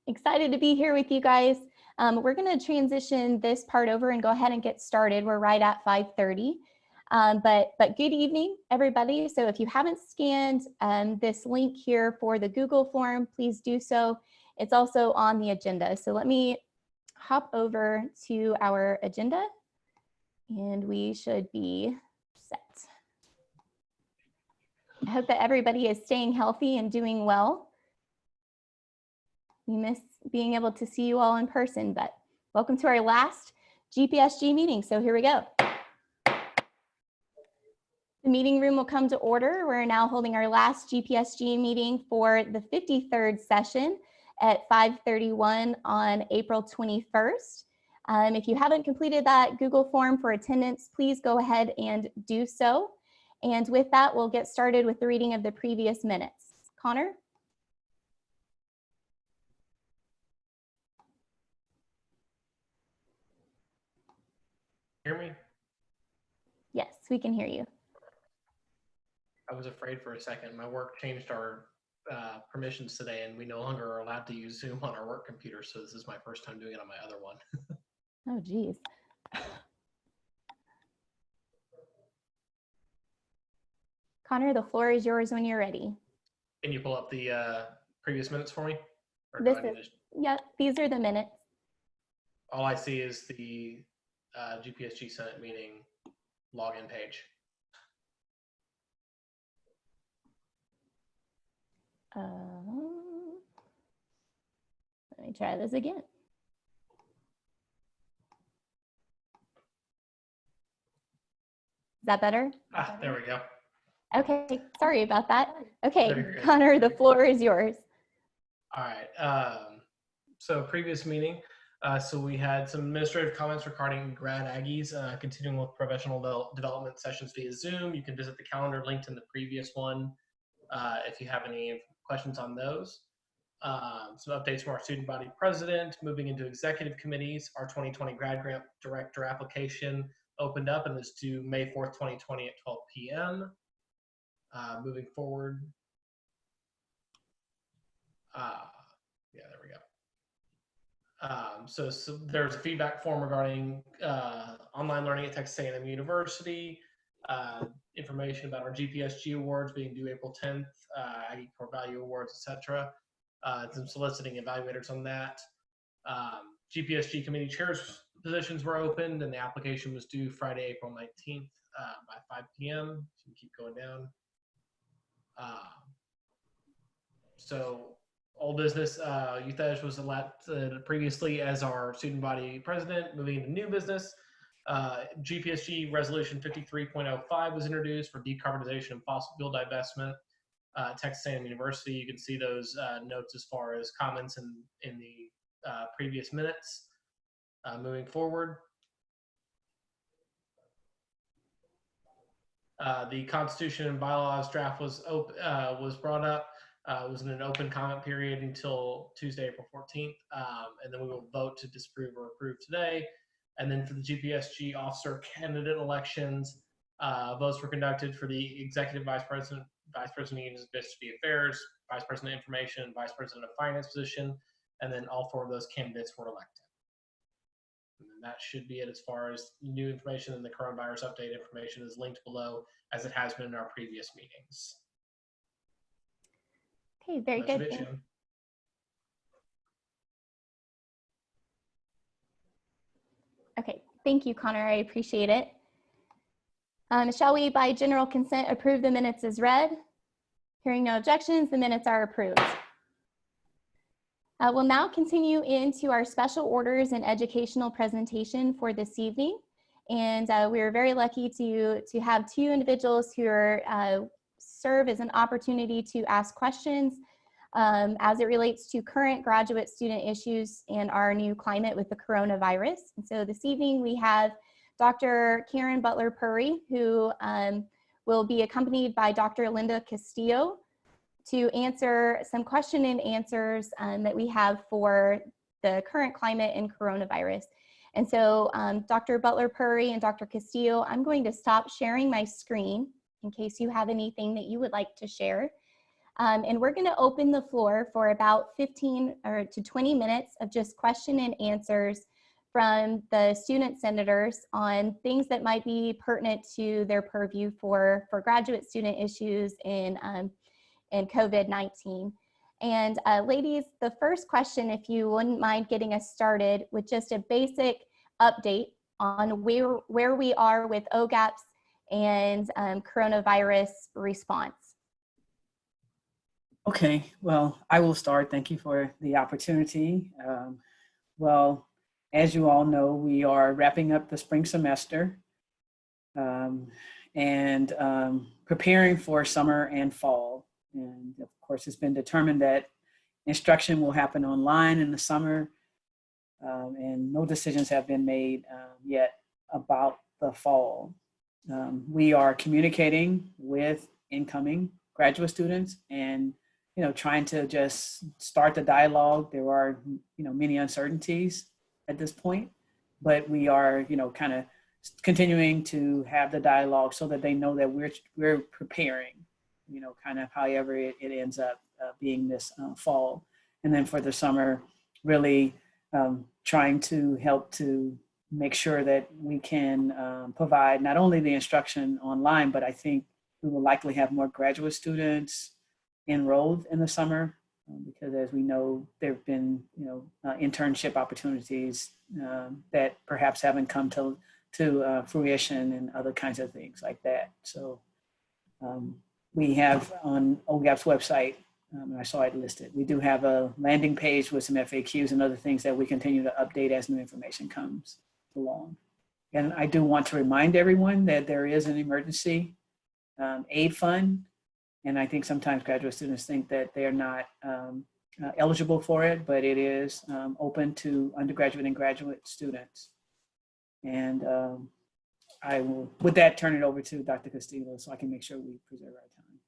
Excited to be here with you guys. We're going to transition this part over and go ahead and get started. We're right at 5:30. But good evening, everybody. So if you haven't scanned this link here for the Google form, please do so. It's also on the agenda. So let me hop over to our agenda and we should be set. I hope that everybody is staying healthy and doing well. We miss being able to see you all in person, but welcome to our last GPSG meeting. So here we go. The meeting room will come to order. We're now holding our last GPSG meeting for the 53rd session at 5:31 on April 21st. If you haven't completed that Google form for attendance, please go ahead and do so. And with that, we'll get started with the reading of the previous minutes. Connor? Hear me? Yes, we can hear you. I was afraid for a second. My work changed our permissions today, and we no longer are allowed to use Zoom on our work computer. So this is my first time doing it on my other one. Oh, geez. Connor, the floor is yours when you're ready. Can you pull up the previous minutes for me? Or Yep, these are the minutes. All I see is the GPSG Senate meeting login page. Let me try this again. Is that better? There we go. Okay, sorry about that. Okay, Connor, the floor is yours. All right. So previous meeting, so we had some administrative comments regarding grad Aggies, continuing with professional development sessions via Zoom. You can visit the calendar linked in the previous one if you have any questions on those. Some updates from our student body president. Moving into executive committees, our 2020 grad grant director application opened up and is due May 4th, 2020 at 12 p.m. Moving forward. Yeah, there we go. So there's a feedback form regarding online learning at Texas A&M University, information about our GPSG awards being due April 10th, Aggie Core Value Awards, etc. Some soliciting evaluators on that. GPSG committee chairs positions were opened and the application was due Friday, April 19th by 5 p.m. So you can keep going down. So old business, Uthej was elected previously as our student body president. Moving into new business, GPSG resolution 53.05 was introduced for decarbonization and fossil fuel divestment. Texas A&M University, you can see those notes as far as comments in the previous minutes. Moving forward. The Constitution and bylaws draft was brought up. It was in an open comment period until Tuesday, April 14th. And then we will vote to disapprove or approve today. And then for the GPSG officer candidate elections, votes were conducted for the executive vice president of University Affairs, vice president of information, vice president of finance position, and then all four of those candidates were elected. And then that should be it as far as new information, and the coronavirus update information is linked below as it has been in our previous meetings. Okay, very good. Okay, thank you, Connor. I appreciate it. Shall we, by general consent, approve the minutes as read? Hearing no objections, the minutes are approved. We'll now continue into our special orders and educational presentation for this evening. And we are very lucky to have two individuals who serve as an opportunity to ask questions as it relates to current graduate student issues and our new climate with the coronavirus. And so this evening we have Dr. Karen Butler-Purry, who will be accompanied by Dr. Linda Castillo to answer some question and answers that we have for the current climate and coronavirus. And so Dr. Butler-Purry and Dr. Castillo, I'm going to stop sharing my screen in case you have anything that you would like to share. And we're going to open the floor for about 15 or to 20 minutes of just question and answers from the student senators on things that might be pertinent to their purview for graduate student issues in COVID-19. And ladies, the first question, if you wouldn't mind getting us started with just a basic update on where we are with OGAPS and coronavirus response. Okay, well, I will start. Thank you for the opportunity. Well, as you all know, we are wrapping up the spring semester and preparing for summer and fall. And of course, it's been determined that instruction will happen online in the summer, and no decisions have been made yet about the fall. We are communicating with incoming graduate students and trying to just start the dialogue. There are, many uncertainties at this point, but we are, kind of continuing to have the dialogue so that they know that we're preparing, kind of however it ends up being this fall. And then for the summer, really trying to help to make sure that we can provide not only the instruction online, but I think we will likely have more graduate students enrolled in the summer because, as we know, there have been internship opportunities that perhaps haven't come to fruition and other kinds of things like that. So we have on OGAP's website, and I saw it listed, we do have a landing page with some FAQs and other things that we continue to update as new information comes along. And I do want to remind everyone that there is an emergency aid fund. And I think sometimes graduate students think that they are not eligible for it, but it is open to undergraduate and graduate students. And I will, with that, turn it over to Dr. Castillo so I can make sure we preserve our time.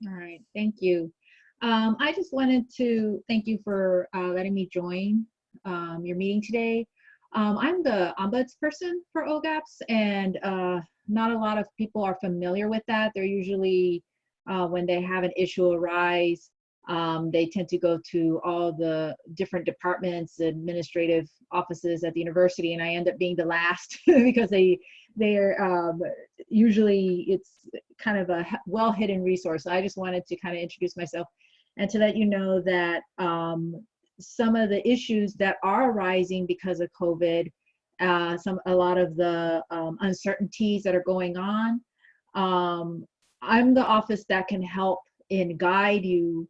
All right, thank you. I just wanted to thank you for letting me join your meeting today. I'm the ombudsperson for OGAPS, and not a lot of people are familiar with that. They're usually, when they have an issue arise, they tend to go to all the different departments, administrative offices at the university, and I end up being the last because they're usually, it's kind of a well hidden resource. So I just wanted to kind of introduce myself and to let you know that some of the issues that are arising because of COVID, a lot of the uncertainties that are going on, I'm the office that can help and guide you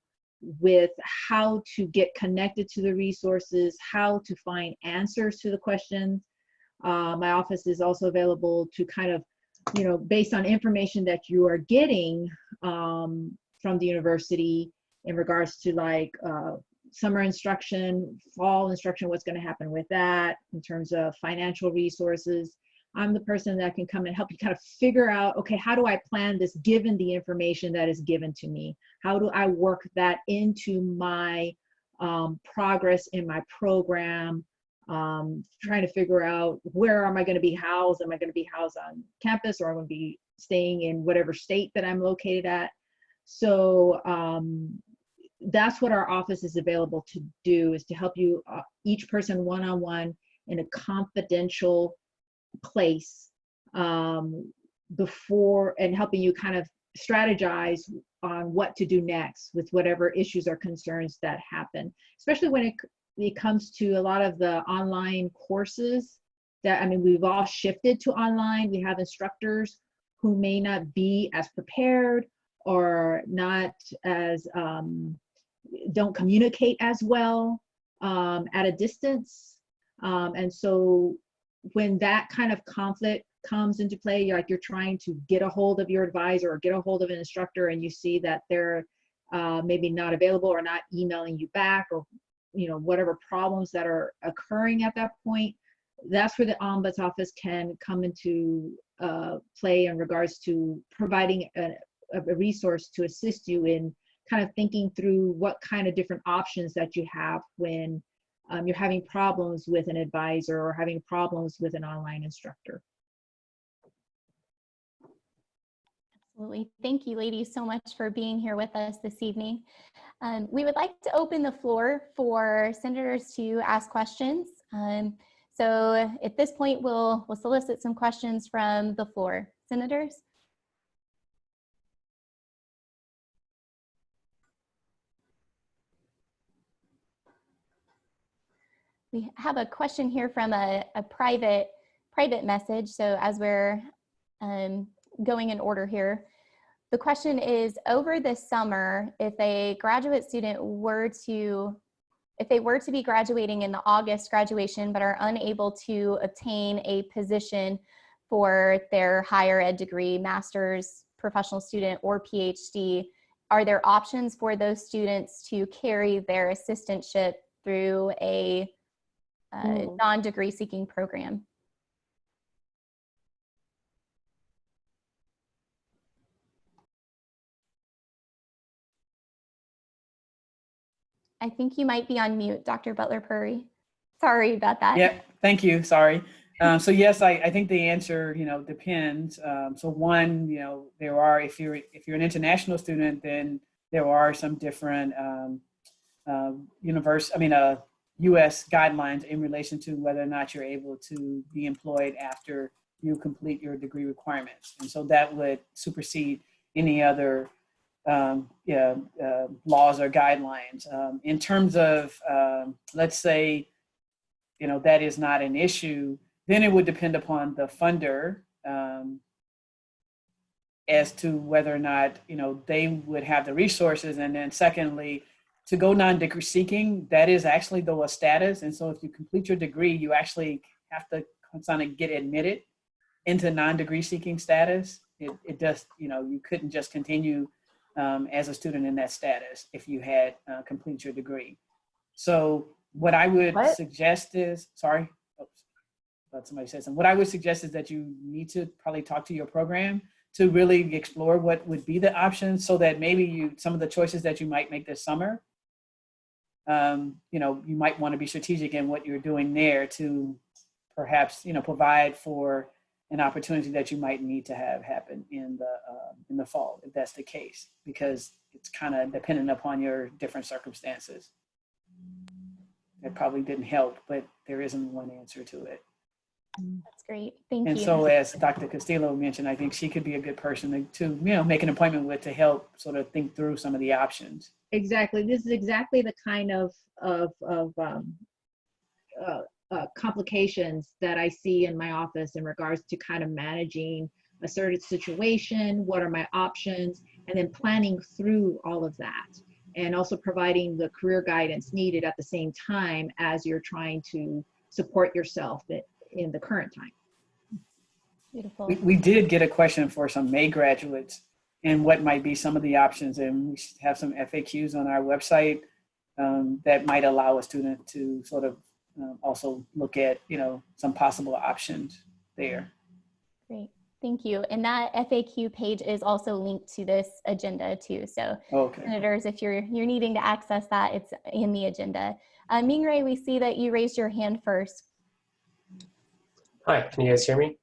with how to get connected to the resources, how to find answers to the questions. My office is also available to kind of, based on information that you are getting from the university in regards to like summer instruction, fall instruction, what's going to happen with that in terms of financial resources. I'm the person that can come and help you kind of figure out, okay, how do I plan this given the information that is given to me? How do I work that into my progress in my program? Trying to figure out where am I going to be housed? Am I going to be housed on campus, or am I going to be staying in whatever state that I'm located at? So that's what our office is available to do, is to help you, each person one-on-one in a confidential place before, and helping you kind of strategize on what to do next with whatever issues or concerns that happen, especially when it comes to a lot of the online courses that, I mean, we've all shifted to online. We have instructors who may not be as prepared or not as, don't communicate as well at a distance. And so when that kind of conflict comes into play, you're trying to get a hold of your advisor or get a hold of an instructor, and you see that they're maybe not available or not emailing you back, or whatever problems that are occurring at that point, that's where the Ombuds office can come into play in regards to providing a resource to assist you in kind of thinking through what kind of different options that you have when you're having problems with an advisor or having problems with an online instructor. Absolutely. Thank you, ladies, so much for being here with us this evening. We would like to open the floor for senators to ask questions. So at this point, we'll solicit some questions from the floor. Senators? We have a question here from a private message. So as we're going in order here, the question is, over the summer, if a graduate student were to be graduating in the August graduation but are unable to obtain a position for their higher ed degree, master's, professional student, or PhD, are there options for those students to carry their assistantship through a non-degree seeking program? I think you might be on mute, Dr. Butler-Purry. Sorry about that. Yeah, thank you. Sorry. So yes, I think the answer, depends. So one, there are, if you're an international student, then there are some different U.S. guidelines in relation to whether or not you're able to be employed after you complete your degree requirements. And so that would supersede any other laws or guidelines. In terms of, let's say, that is not an issue, then it would depend upon the funder as to whether or not, they would have the resources. And then secondly, to go non-degree seeking, that is actually though a status. And so if you complete your degree, you actually have to kind of get admitted into non-degree seeking status. It does, you couldn't just continue as a student in that status if you had completed your degree. So what I would suggest is, sorry, thought somebody said something. What I would suggest is that you need to probably talk to your program to really explore what would be the options, so that maybe some of the choices that you might make this summer, you might want to be strategic in what you're doing there to perhaps, provide for an opportunity that you might need to have happen in the fall, if that's the case, because it's kind of dependent upon your different circumstances. It probably didn't help, but there isn't one answer to it. That's great. Thank you. And so as Dr. Castillo mentioned, I think she could be a good person to make an appointment with, to help sort of think through some of the options. Exactly. This is exactly the kind of complications that I see in my office in regards to kind of managing a certain situation, what are my options, and then planning through all of that. And also providing the career guidance needed at the same time as you're trying to support yourself in the current time. Beautiful. We did get a question for some May graduates and what might be some of the options, and we have some FAQs on our website that might allow a student to sort of also look at, some possible options there. Great. Thank you. And that FAQ page is also linked to this agenda too. So senators, if you're needing to access that, it's in the agenda. Mingray, we see that you raised your hand first. Hi, can you guys hear me?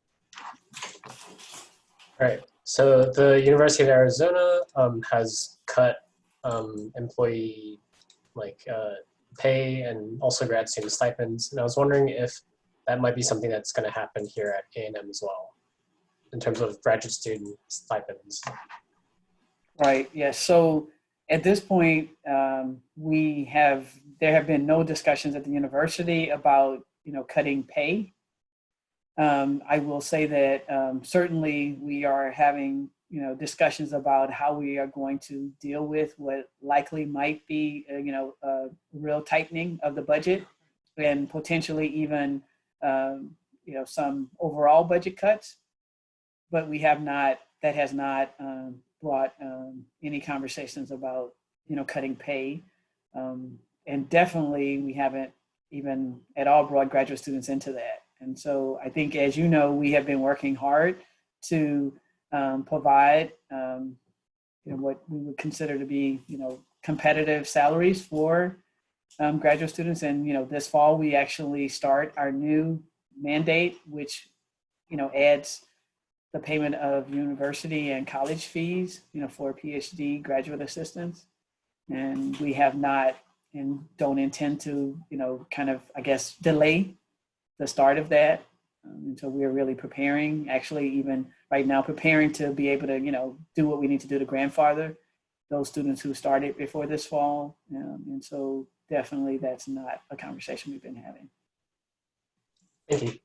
All right. So the University of Arizona has cut employee pay and also grad student stipends. And I was wondering if that might be something that's going to happen here at A&M as well, in terms of graduate student stipends. Right, yes. So at this point, there have been no discussions at the university about, cutting pay. I will say that certainly we are having, discussions about how we are going to deal with what likely might be, a real tightening of the budget, and potentially even, some overall budget cuts. But that has not brought any conversations about, cutting pay. And definitely we haven't even at all brought graduate students into that. And so I think, as you know, we have been working hard to provide what we would consider to be, competitive salaries for graduate students. And, this fall, we actually start our new mandate, which, adds the payment of university and college fees, for PhD graduate assistants. And we have not and don't intend to, kind of, I guess, delay the start of that until we're really preparing, actually even right now, preparing to be able to, do what we need to do to grandfather those students who started before this fall. And so definitely that's not a conversation we've been having. Thank you.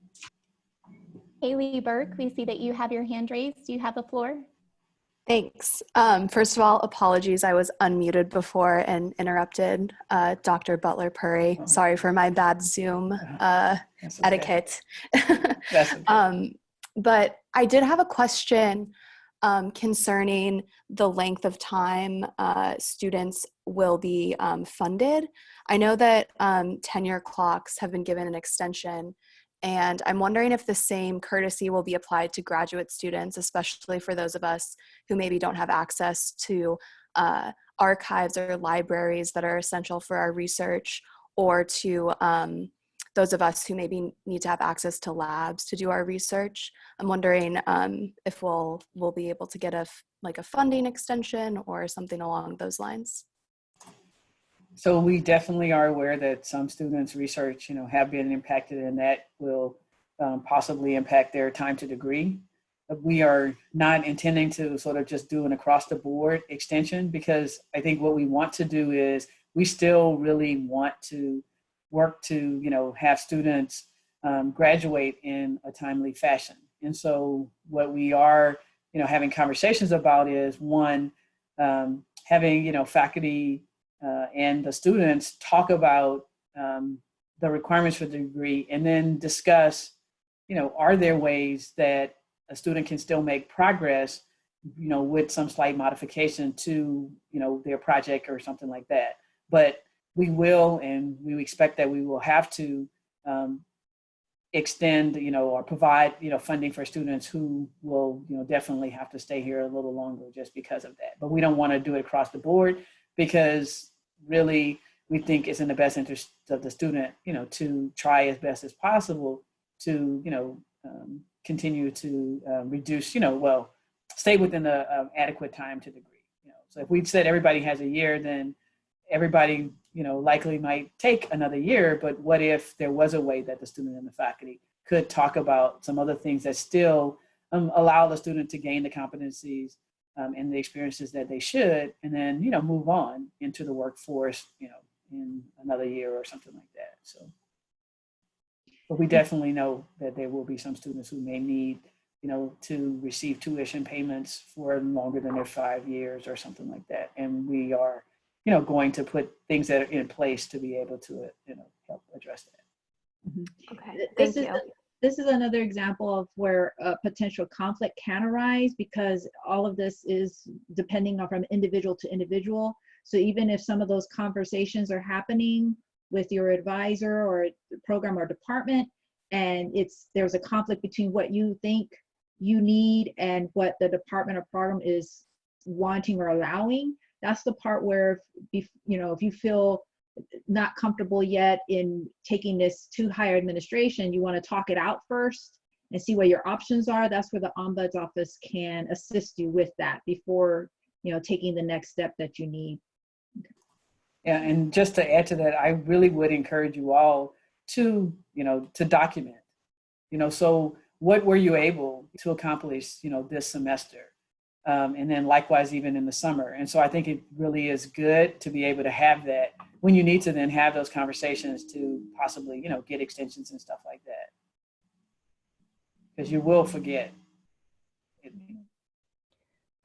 Haley Burke, we see that you have your hand raised. Do you have the floor? Thanks. First of all, apologies. I was unmuted before and interrupted Dr. Butler-Purry. Sorry for my bad Zoom etiquette. That's okay. But I did have a question concerning the length of time students will be funded. I know that tenure clocks have been given an extension, and I'm wondering if the same courtesy will be applied to graduate students, especially for those of us who maybe don't have access to archives or libraries that are essential for our research, or to those of us who maybe need to have access to labs to do our research. I'm wondering if we'll be able to get a funding extension or something along those lines. So we definitely are aware that some students' research, have been impacted, and that will possibly impact their time to degree. We are not intending to sort of just do an across-the-board extension, because I think what we want to do is we still really want to work to, have students graduate in a timely fashion. And so what we are, having conversations about is, one, having, faculty and the students talk about the requirements for the degree, and then discuss, are there ways that a student can still make progress, with some slight modification to, their project or something like that. But we will, and we expect that we will have to extend, or provide, funding for students who will, definitely have to stay here a little longer just because of that. But we don't want to do it across the board, because really we think it's in the best interest of the student, to try as best as possible to, continue to reduce, stay within the adequate time to degree. So if we said everybody has a year, then everybody, likely might take another year. But what if there was a way that the student and the faculty could talk about some other things that still allow the student to gain the competencies and the experiences that they should, and then, move on into the workforce, in another year or something like that. So, but we definitely know that there will be some students who may need, to receive tuition payments for longer than their 5 years or something like that. And we are, going to put things that are in place to be able to, help address that. Mm-hmm. Okay, thank you. This is another example of where a potential conflict can arise, because all of this is depending on from individual to individual. So even if some of those conversations are happening with your advisor or program or department, and there's a conflict between what you think you need and what the department or program is wanting or allowing, that's the part where, if you feel not comfortable yet in taking this to higher administration, you want to talk it out first and see what your options are. That's where the Ombuds office can assist you with that before, taking the next step that you need. Yeah, and just to add to that, I really would encourage you all to, to document, so what were you able to accomplish, this semester? And then likewise, even in the summer. And so I think it really is good to be able to have that when you need to then have those conversations to possibly, get extensions and stuff like that. Because you will forget.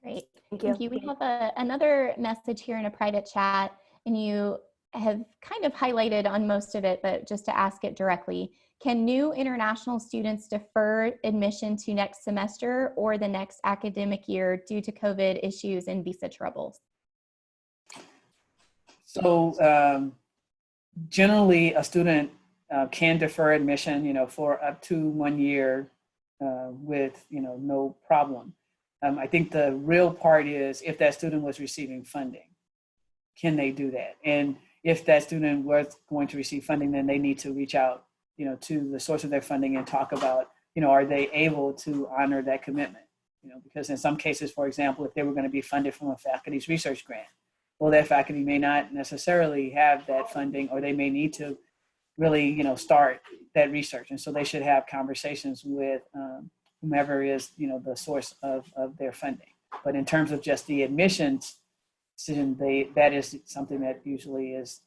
Great. Thank you. We have another message here in a private chat, and you have kind of highlighted on most of it, but just to ask it directly. Can new international students defer admission to next semester or the next academic year due to COVID issues and visa troubles? So generally, a student can defer admission, for up to 1 year with, no problem. I think the real part is if that student was receiving funding, can they do that? And if that student was going to receive funding, then they need to reach out, to the source of their funding and talk about, are they able to honor that commitment? because in some cases, for example, if they were going to be funded from a faculty's research grant, well, that faculty may not necessarily have that funding, or they may need to really, start that research. And so they should have conversations with whomever is, the source of their funding. But in terms of just the admissions decision, that is something that usually is,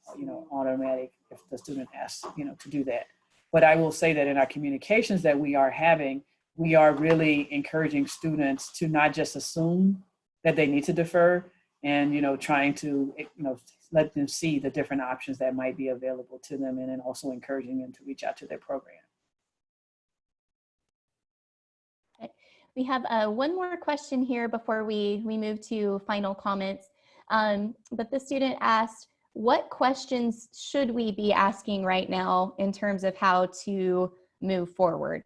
automatic if the student asks, to do that. But I will say that in our communications that we are having, we are really encouraging students to not just assume that they need to defer, and trying to let them see the different options that might be available to them, and then also encouraging them to reach out to their program. We have one more question here before we move to final comments. But the student asked, what questions should we be asking right now in terms of how to move forward?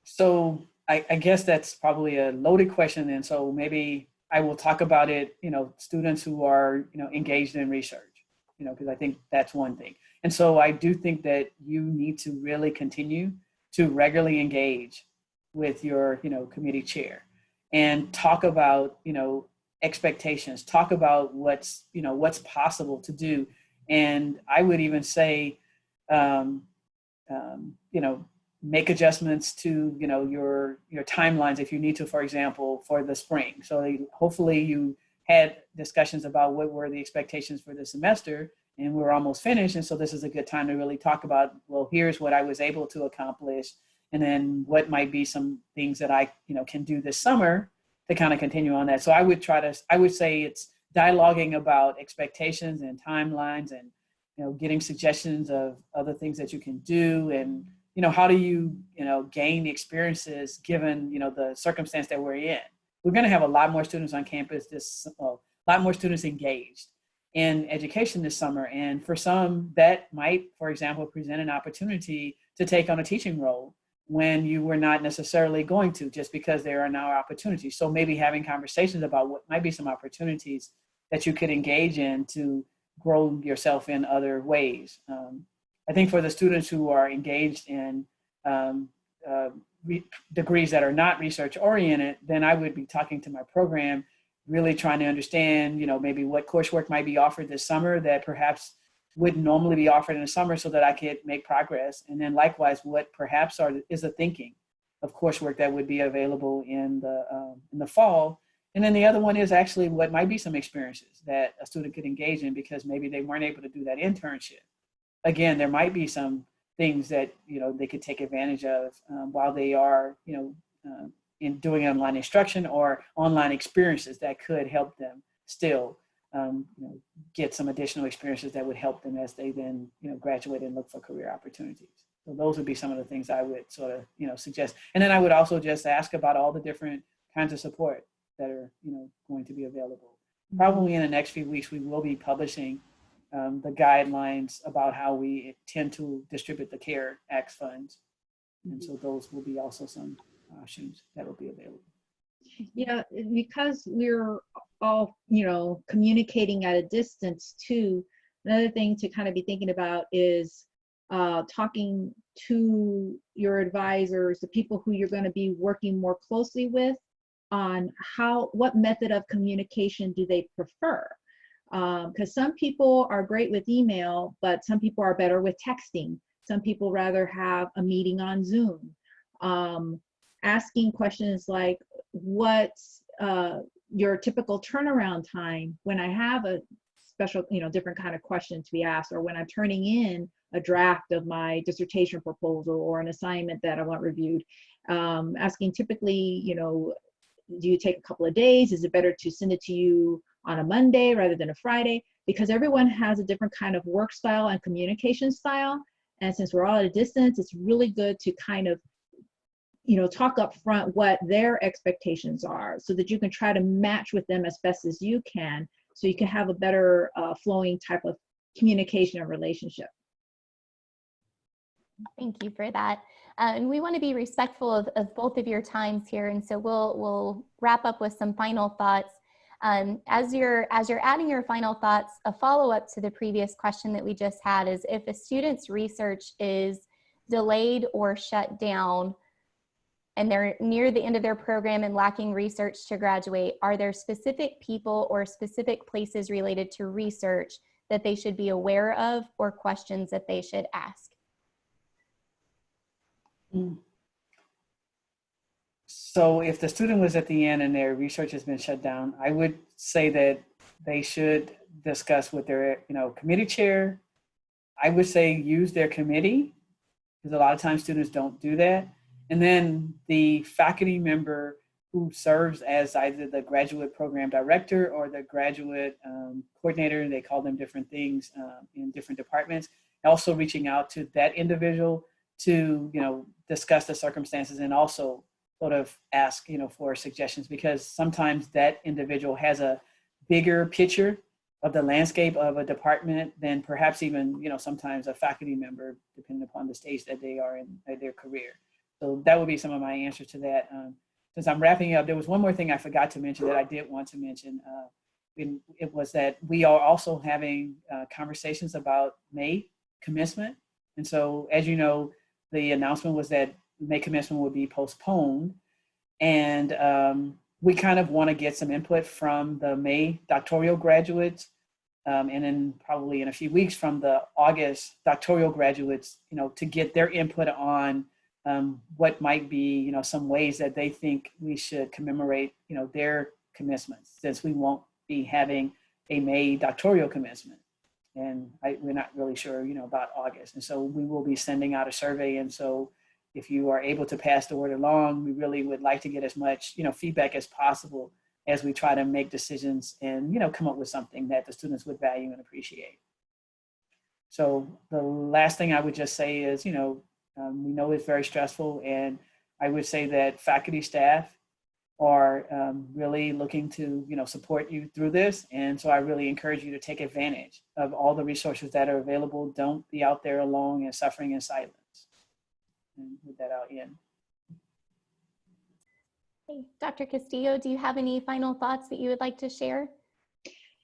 So I guess that's probably a loaded question. And so maybe I will talk about it, students who are, engaged in research, because I think that's one thing. And so I do think that you need to really continue to regularly engage with your, committee chair, and talk about, expectations, talk about what's possible to do. And I would even say, make adjustments to, your timelines if you need to, for example, for the spring. So hopefully you had discussions about what were the expectations for the semester, and we're almost finished. And so this is a good time to really talk about, well, here's what I was able to accomplish, and then what might be some things that I, can do this summer to kind of continue on that. So I would say it's dialoguing about expectations and timelines, and, getting suggestions of other things that you can do, and, how do you, gain the experiences given, the circumstance that we're in. We're going to have a lot more students on campus a lot more students engaged in education this summer. And for some, that might, for example, present an opportunity to take on a teaching role when you were not necessarily going to, just because there are now opportunities. So maybe having conversations about what might be some opportunities that you could engage in to grow yourself in other ways. I think for the students who are engaged in degrees that are not research oriented, then I would be talking to my program, really trying to understand, maybe what coursework might be offered this summer that perhaps wouldn't normally be offered in the summer, so that I could make progress. And then likewise, what perhaps is a thinking of coursework that would be available in the fall. And then the other one is actually what might be some experiences that a student could engage in, because maybe they weren't able to do that internship. Again, there might be some things that, they could take advantage of while they are, in doing online instruction or online experiences that could help them still get some additional experiences that would help them as they then, graduate and look for career opportunities. So those would be some of the things I would sort of, suggest. And then I would also just ask about all the different kinds of support that are, going to be available. Probably in the next few weeks, we will be publishing the guidelines about how we tend to distribute the CARE Act funds. And so those will be also some options that will be available. Yeah, because we're all, communicating at a distance too. Another thing to kind of be thinking about is talking to your advisors, the people who you're going to be working more closely with, on what method of communication do they prefer. Because some people are great with email, but some people are better with texting. Some people rather have a meeting on Zoom. Asking questions like, what's your typical turnaround time when I have a special, different kind of question to be asked, or when I'm turning in a draft of my dissertation proposal or an assignment that I want reviewed. Asking typically, do you take a couple of days? Is it better to send it to you on a Monday rather than a Friday? Because everyone has a different kind of work style and communication style. And since we're all at a distance, it's really good to kind of, talk up front what their expectations are, so that you can try to match with them as best as you can, so you can have a better flowing type of communication and relationship. Thank you for that. And we want to be respectful of both of your times here. And so we'll wrap up with some final thoughts. As you're adding your final thoughts, a follow-up to the previous question that we just had is, if a student's research is delayed or shut down and they're near the end of their program and lacking research to graduate, are there specific people or specific places related to research that they should be aware of or questions that they should ask? So if the student was at the end and their research has been shut down, I would say that they should discuss with their, committee chair. I would say use their committee, because a lot of times students don't do that. And then the faculty member who serves as either the graduate program director or the graduate coordinator, they call them different things in different departments, also reaching out to that individual to, discuss the circumstances and also sort of ask, for suggestions, because sometimes that individual has a bigger picture of the landscape of a department than perhaps even, sometimes a faculty member, depending upon the stage that they are in their career. So that would be some of my answers to that. Since I'm wrapping up, there was one more thing I forgot to mention that I did want to mention. It was that we are also having conversations about May commencement. And so, as you know, the announcement was that May commencement would be postponed. And we kind of want to get some input from the May doctoral graduates, and then probably in a few weeks from the August doctoral graduates, to get their input on what might be, some ways that they think we should commemorate, their commencements, since we won't be having a May doctoral commencement. And we're not really sure, about August. And so we will be sending out a survey. And so if you are able to pass the word along, we really would like to get as much, feedback as possible as we try to make decisions and, come up with something that the students would value and appreciate. So the last thing I would just say is, we know it's very stressful, and I would say that faculty, staff are really looking to, support you through this. And so I really encourage you to take advantage of all the resources that are available. Don't be out there alone and suffering in silence. And with that, I'll end. Hey, Dr. Castillo, do you have any final thoughts that you would like to share?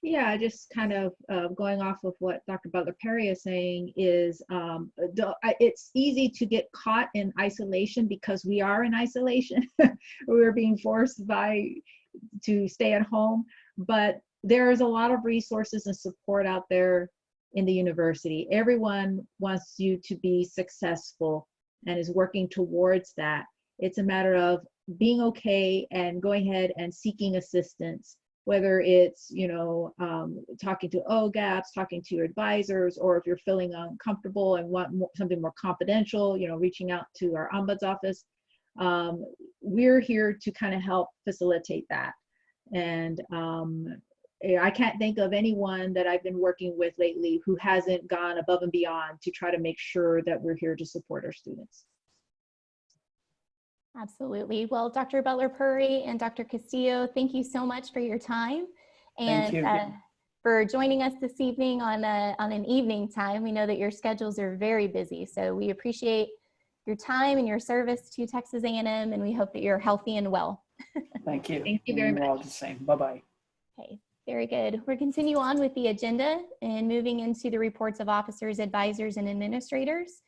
Yeah, just kind of going off of what Dr. Butler-Perry is saying is it's easy to get caught in isolation because we are in isolation. We're being forced to stay at home, but there's a lot of resources and support out there in the university. Everyone wants you to be successful and is working towards that. It's a matter of being okay and going ahead and seeking assistance, whether it's, talking to OGAPs, talking to your advisors, or if you're feeling uncomfortable and want something more confidential, reaching out to our ombuds office. We're here to kind of help facilitate that. And I can't think of anyone that I've been working with lately who hasn't gone above and beyond to try to make sure that we're here to support our students. Absolutely. Well, Dr. Butler-Perry and Dr. Castillo, thank you so much for your time and for joining us this evening on an evening time. We know that your schedules are very busy, so we appreciate your time and your service to Texas A&M, and we hope that you're healthy and well. Thank you. Thank you very much. All the same. Bye-bye. Okay, very good. We'll continue on with the agenda and moving into the reports of officers, advisors, and administrators.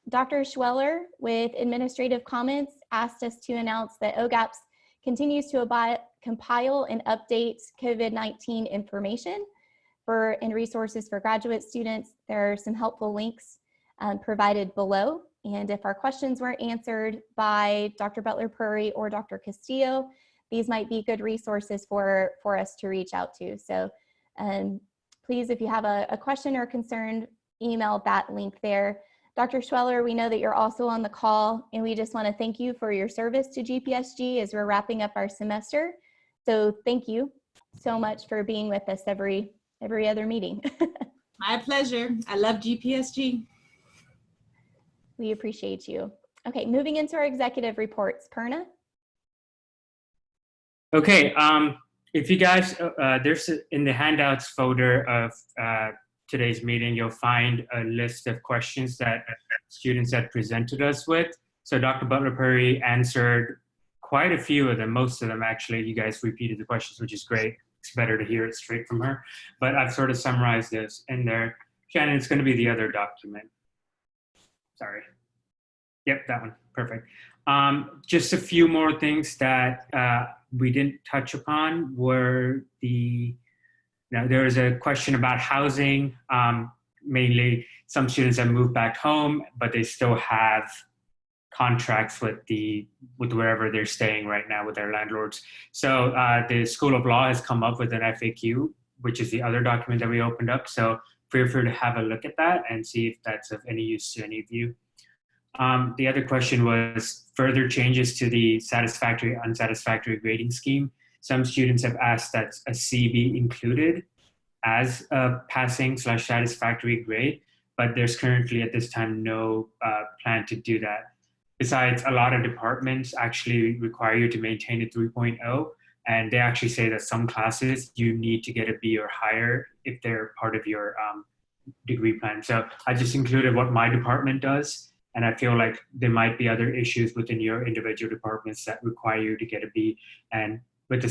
Dr. Schweller, with administrative comments, asked us to announce that OGAPS continues to compile and update COVID-19 information and resources for graduate students. There are some helpful links provided below. And if our questions weren't answered by Dr. Butler-Perry or Dr. Castillo, these might be good resources for us to reach out to. So please, if you have a question or concern, email that link there. Dr. Schweller, we know that you're also on the call, and we just want to thank you for your service to GPSG as we're wrapping up our semester. So thank you so much for being with us every other meeting. My pleasure. I love GPSG. We appreciate you. Okay, moving into our executive reports. Perna? Okay, if you guys, there's in the handouts folder of today's meeting, you'll find a list of questions that students had presented us with. So Dr. Butler-Perry answered quite a few of them, most of them actually. You guys repeated the questions, which is great. It's better to hear it straight from her. But I've sort of summarized this in there. Shannon, it's going to be the other document. sorry. Yep, that one. Perfect. Just a few more things that we didn't touch upon were there was a question about housing. Mainly, some students have moved back home, but they still have contracts with wherever they're staying right now with their landlords. So the School of Law has come up with an FAQ, which is the other document that we opened up. So feel free to have a look at that and see if that's of any use to any of you. The other question was further changes to the satisfactory, unsatisfactory grading scheme. Some students have asked that a C be included as a passing/satisfactory grade, but there's currently at this time no plan to do that. Besides, a lot of departments actually require you to maintain a 3.0, and they actually say that some classes you need to get a B or higher if they're part of your degree plan. So I just included what my department does, and I feel like there might be other issues within your individual departments that require you to get a B, and with the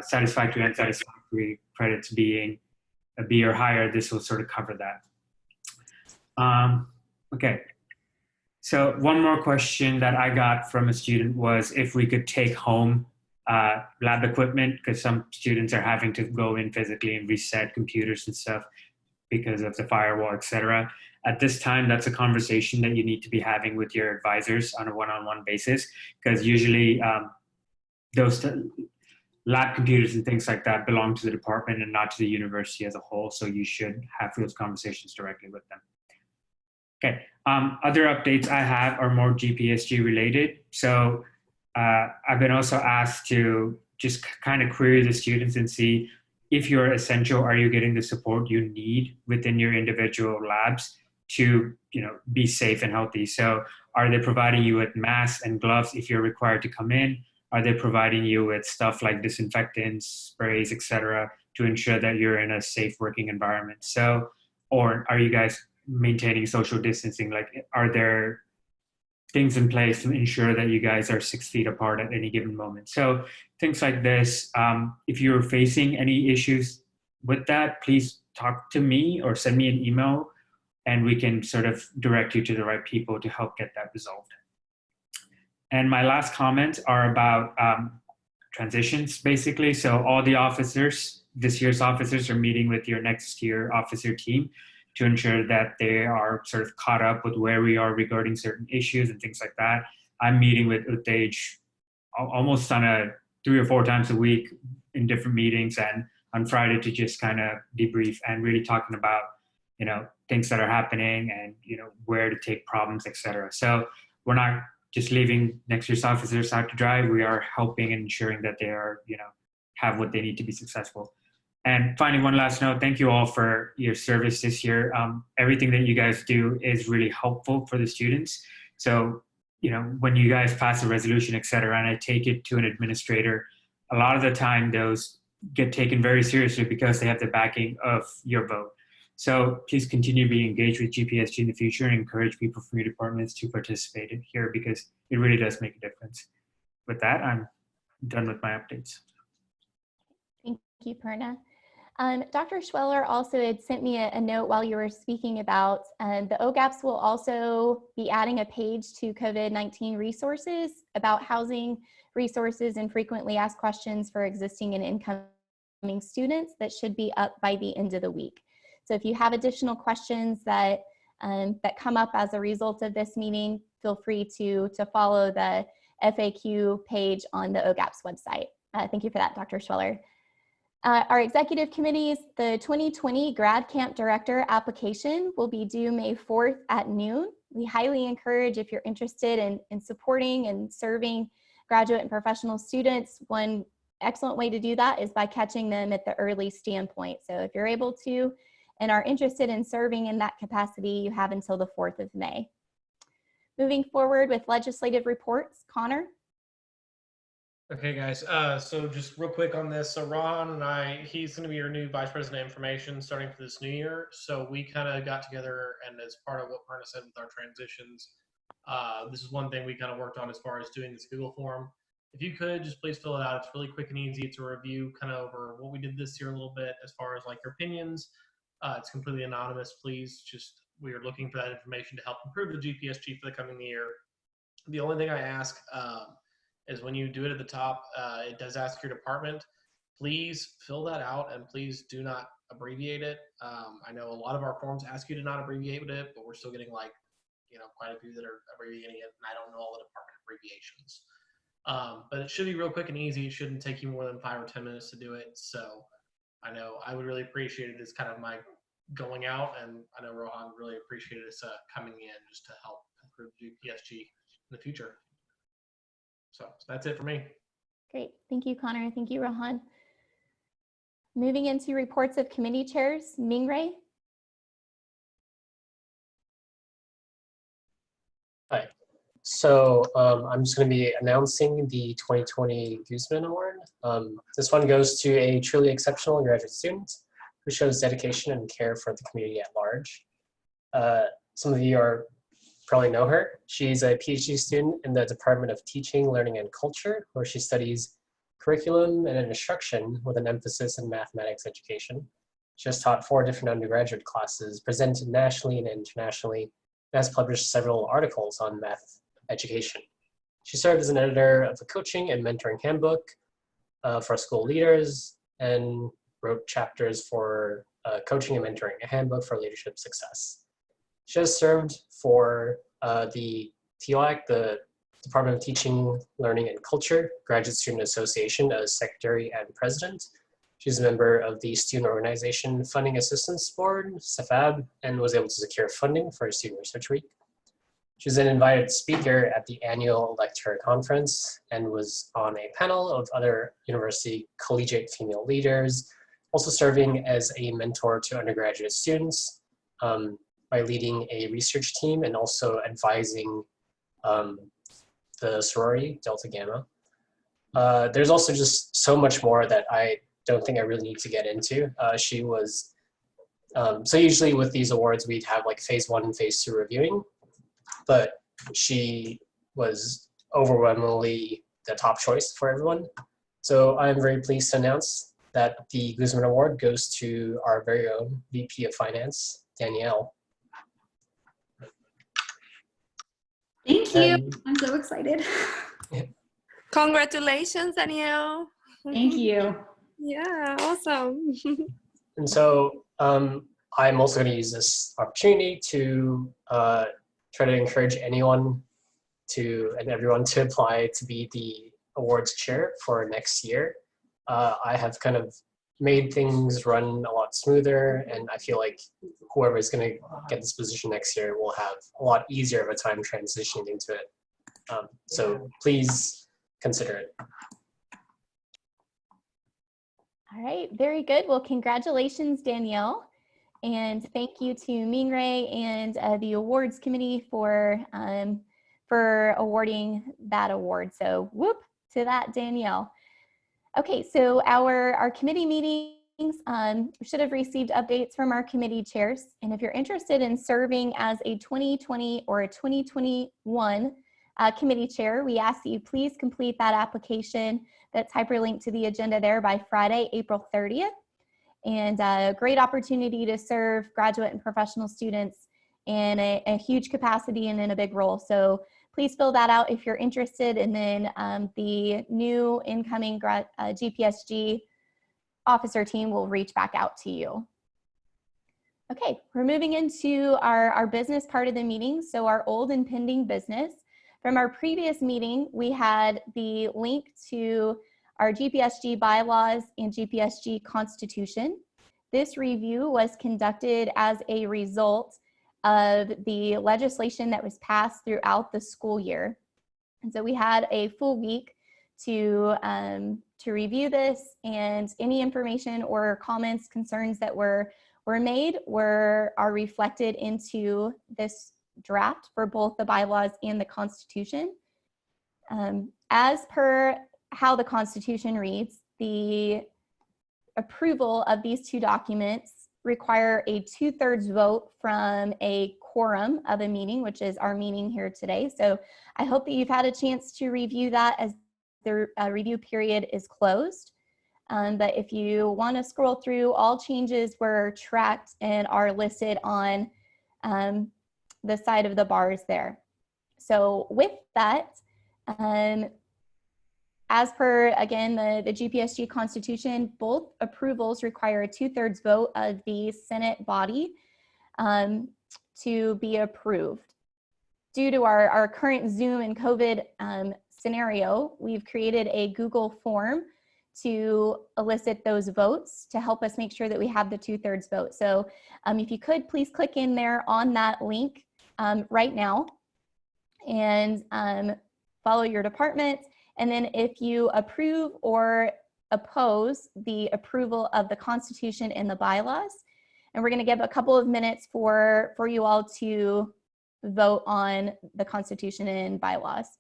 satisfactory and unsatisfactory credits being a B or higher, this will sort of cover that. Okay. So one more question that I got from a student was if we could take home lab equipment, because some students are having to go in physically and reset computers and stuff because of the firewall, et cetera. At this time, that's a conversation that you need to be having with your advisors on a one-on-one basis, because usually those lab computers and things like that belong to the department and not to the university as a whole. So you should have those conversations directly with them. Okay, other updates I have are more GPSG related. So I've been also asked to just kind of query the students and see if you're essential, are you getting the support you need within your individual labs to be safe and healthy? So are they providing you with masks and gloves if you're required to come in? Are they providing you with stuff like disinfectants, sprays, etc., to ensure that you're in a safe working environment? So, or are you guys maintaining social distancing? Like, are there things in place to ensure that you guys are 6 feet apart at any given moment? So things like this, if you're facing any issues with that, please talk to me or send me an email and we can sort of direct you to the right people to help get that resolved. And my last comments are about transitions, basically. So all the officers, this year's officers, are meeting with your next year officer team to ensure that they are sort of caught up with where we are regarding certain issues and things like that. I'm meeting with Utej almost on a 3 or 4 times a week in different meetings, and on Friday to just kind of debrief and really talking about, things that are happening and, where to take problems, etc. So we're not just leaving next year's officers out to dry. We are helping and ensuring that they are, have what they need to be successful. And finally, one last note, thank you all for your service this year. Everything that you guys do is really helpful for the students. So, when you guys pass a resolution, et cetera, and I take it to an administrator, a lot of the time those get taken very seriously because they have the backing of your vote. So please continue to be engaged with GPSG in the future and encourage people from your departments to participate in here because it really does make a difference. With that, I'm done with my updates. Thank you, Purna. Dr. Schweller also had sent me a note while you were speaking about the OGAPS will also be adding a page to COVID-19 resources about housing resources and frequently asked questions for existing and incoming students that should be up by the end of the week. So if you have additional questions that come up as a result of this meeting, feel free to follow the FAQ page on the OGAPS website. Thank you for that, Dr. Schweller. Our executive committees, the 2020 Grad Camp Director application will be due May 4th at noon. We highly encourage, if you're interested in supporting and serving graduate and professional students, one excellent way to do that is by catching them at the early standpoint. So if you're able to and are interested in serving in that capacity, you have until the 4th of May. Moving forward with legislative reports, Connor. Okay, guys. So just real quick on this. So Ron and he's going to be your new Vice President of Information starting for this new year. So we kind of got together, and as part of what Parna said with our transitions, this is one thing we kind of worked on as far as doing this Google form. If you could, just please fill it out. It's really quick and easy to review kind of over what we did this year a little bit as far as like your opinions, It's completely anonymous. Please just, we are looking for that information to help improve the GPSG for the coming year. The only thing I ask is when you do it at the top, it does ask your department. Please fill that out and please do not abbreviate it. I know a lot of our forms ask you to not abbreviate it, but we're still getting like, quite a few that are abbreviating it, and I don't know all the department abbreviations. But it should be real quick and easy. It shouldn't take you more than 5 or 10 minutes to do it. So I know I would really appreciate it as kind of my going out, and I know Rohan really appreciated us coming in just to help improve GPSG in the future. So that's it for me. Great. Thank you, Connor. Thank you, Rohan. Moving into reports of committee chairs, Mingray. Hi. So I'm just going to be announcing the 2020 Guzman Award. This one goes to a truly exceptional graduate student who shows dedication and care for the community at large. Some of you probably know her. She's a PhD student in the Department of Teaching, Learning, and Culture, where she studies curriculum and instruction with an emphasis in mathematics education. She has taught 4 different undergraduate classes, presented nationally and internationally, and has published several articles on math education. She served as an editor of the Coaching and Mentoring Handbook for school leaders and wrote chapters for Coaching and Mentoring, a handbook for leadership success. She has served for the TLAC, the Department of Teaching, Learning, and Culture Graduate Student Association as Secretary and President. She's a member of the Student Organization Funding Assistance Board, CFAB, and was able to secure funding for a Student Research Week. She was an invited speaker at the annual Lecturer Conference and was on a panel of other university collegiate female leaders, also serving as a mentor to undergraduate students by leading a research team and also advising the sorority, Delta Gamma. There's also just so much more that I don't think I really need to get into. She was, so usually with these awards, we'd have like phase 1 and phase 2 reviewing, but she was overwhelmingly the top choice for everyone. So I'm very pleased to announce that the Guzman Award goes to our very own VP of Finance, Danielle. Thank you. I'm so excited. Congratulations, Danielle. Thank you. Yeah, awesome. And so I'm also going to use this opportunity to try to encourage anyone and everyone to apply to be the awards chair for next year. I have kind of made things run a lot smoother, and I feel like whoever is going to get this position next year will have a lot easier of a time transitioning into it. So please consider it. All right, very good. Well, congratulations, Danielle. And thank you to Mingray and the awards committee for awarding that award. So whoop to that, Danielle. Okay, so our committee meetings should have received updates from our committee chairs. And if you're interested in serving as a 2020 or a 2021 committee chair, we ask that you please complete that application that's hyperlinked to the agenda there by Friday, April 30th. And a great opportunity to serve graduate and professional students in a huge capacity and in a big role. So please fill that out if you're interested, and then the new incoming GPSG officer team will reach back out to you. Okay, we're moving into our business part of the meeting, so our old and pending business. From our previous meeting, we had the link to our GPSG bylaws and GPSG constitution. This review was conducted as a result of the legislation that was passed throughout the school year. And so we had a full week to review this, and any information or comments, concerns that were made are reflected into this draft for both the bylaws and the Constitution. As per how the Constitution reads, the approval of these two documents require a 2/3 vote from a quorum of a meeting, which is our meeting here today. So I hope that you've had a chance to review that as the review period is closed. But if you want to scroll through, all changes were tracked and are listed on the side of the bars there. So with that, as per, again, the GPSG Constitution, both approvals require a 2/3 vote of the Senate body to be approved. Due to our current Zoom and COVID scenario, we've created a Google form to elicit those votes to help us make sure that we have the 2/3 vote. So if you could, please click in there on that link right now and follow your department. And then if you approve or oppose the approval of the Constitution and the bylaws, and we're going to give a couple of minutes for you all to vote on the Constitution and bylaws.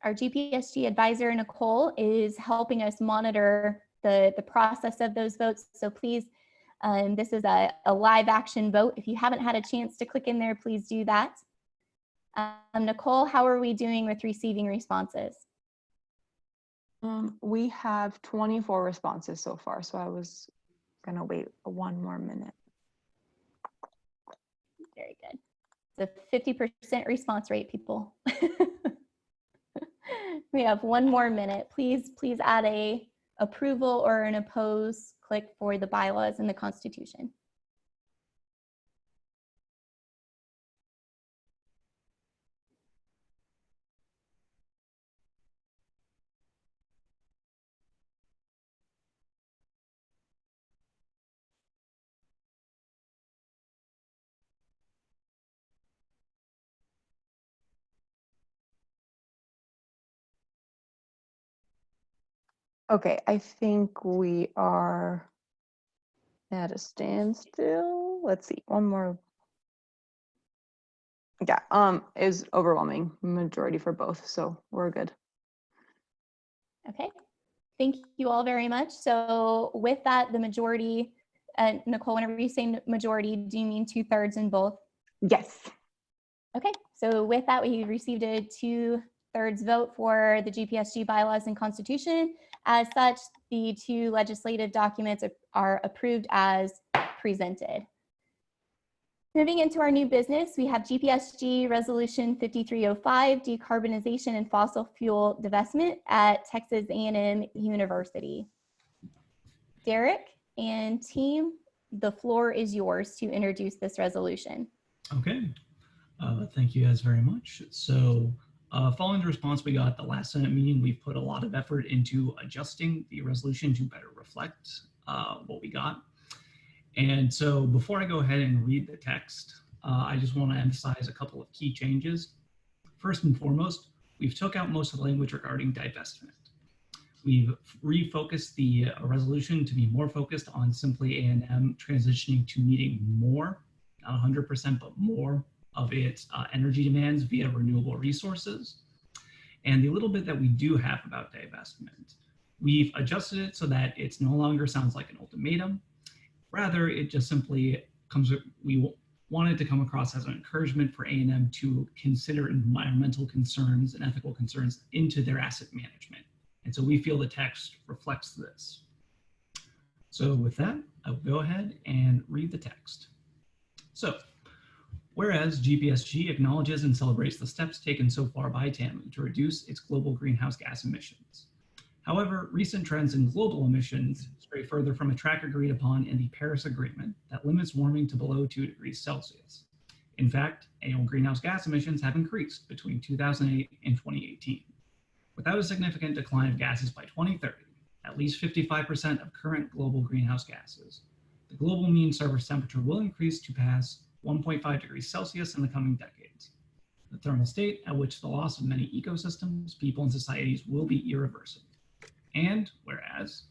Our GPSG advisor, Nicole, is helping us monitor the process of those votes. So please, this is a live action vote. If you haven't had a chance to click in there, please do that. Nicole, how are we doing with receiving responses? We have 24 responses so far, so I was gonna wait one more minute. Very good. It's a 50% response rate, people. We have one more minute. Please add a approval or an oppose click for the bylaws and the Constitution. Okay, I think we are at a standstill. Let's see, one more. Yeah, is overwhelming majority for both, so we're good. Okay, thank you all very much. So with that, the majority, Nicole, whenever you say majority, do you mean 2/3 in both? Yes. Okay, so with that, we received a 2/3 vote for the GPSG bylaws and Constitution. As such, the two legislative documents are approved as presented. Moving into our new business, we have GPSG Resolution 5305, Decarbonization and Fossil Fuel Divestment at Texas A&M University. Derek and team, the floor is yours to introduce this resolution. Okay, thank you guys very much. So following the response we got at the last Senate meeting, we've put a lot of effort into adjusting the resolution to better reflect what we got. And so before I go ahead and read the text, I just want to emphasize a couple of key changes. First and foremost, we've took out most of the language regarding divestment. We've refocused the resolution to be more focused on simply A&M transitioning to meeting more, not 100%, but more of its energy demands via renewable resources. And the little bit that we do have about divestment, we've adjusted it so that it no longer sounds like an ultimatum. Rather, it just simply comes, we want it to come across as an encouragement for A&M to consider environmental concerns and ethical concerns into their asset management. And so we feel the text reflects this. So with that, I'll go ahead and read the text. So, whereas GPSG acknowledges and celebrates the steps taken so far by TAMU to reduce its global greenhouse gas emissions. However, recent trends in global emissions stray further from a track agreed upon in the Paris Agreement that limits warming to below 2 degrees Celsius. In fact, annual greenhouse gas emissions have increased between 2008 and 2018. Without a significant decline of gases by 2030, at at least 55% of current global greenhouse gases. The global mean surface temperature will increase to pass 1.5 degrees Celsius in the coming decades. The thermal state at which the loss of many ecosystems, people, and societies will be irreversible. And whereas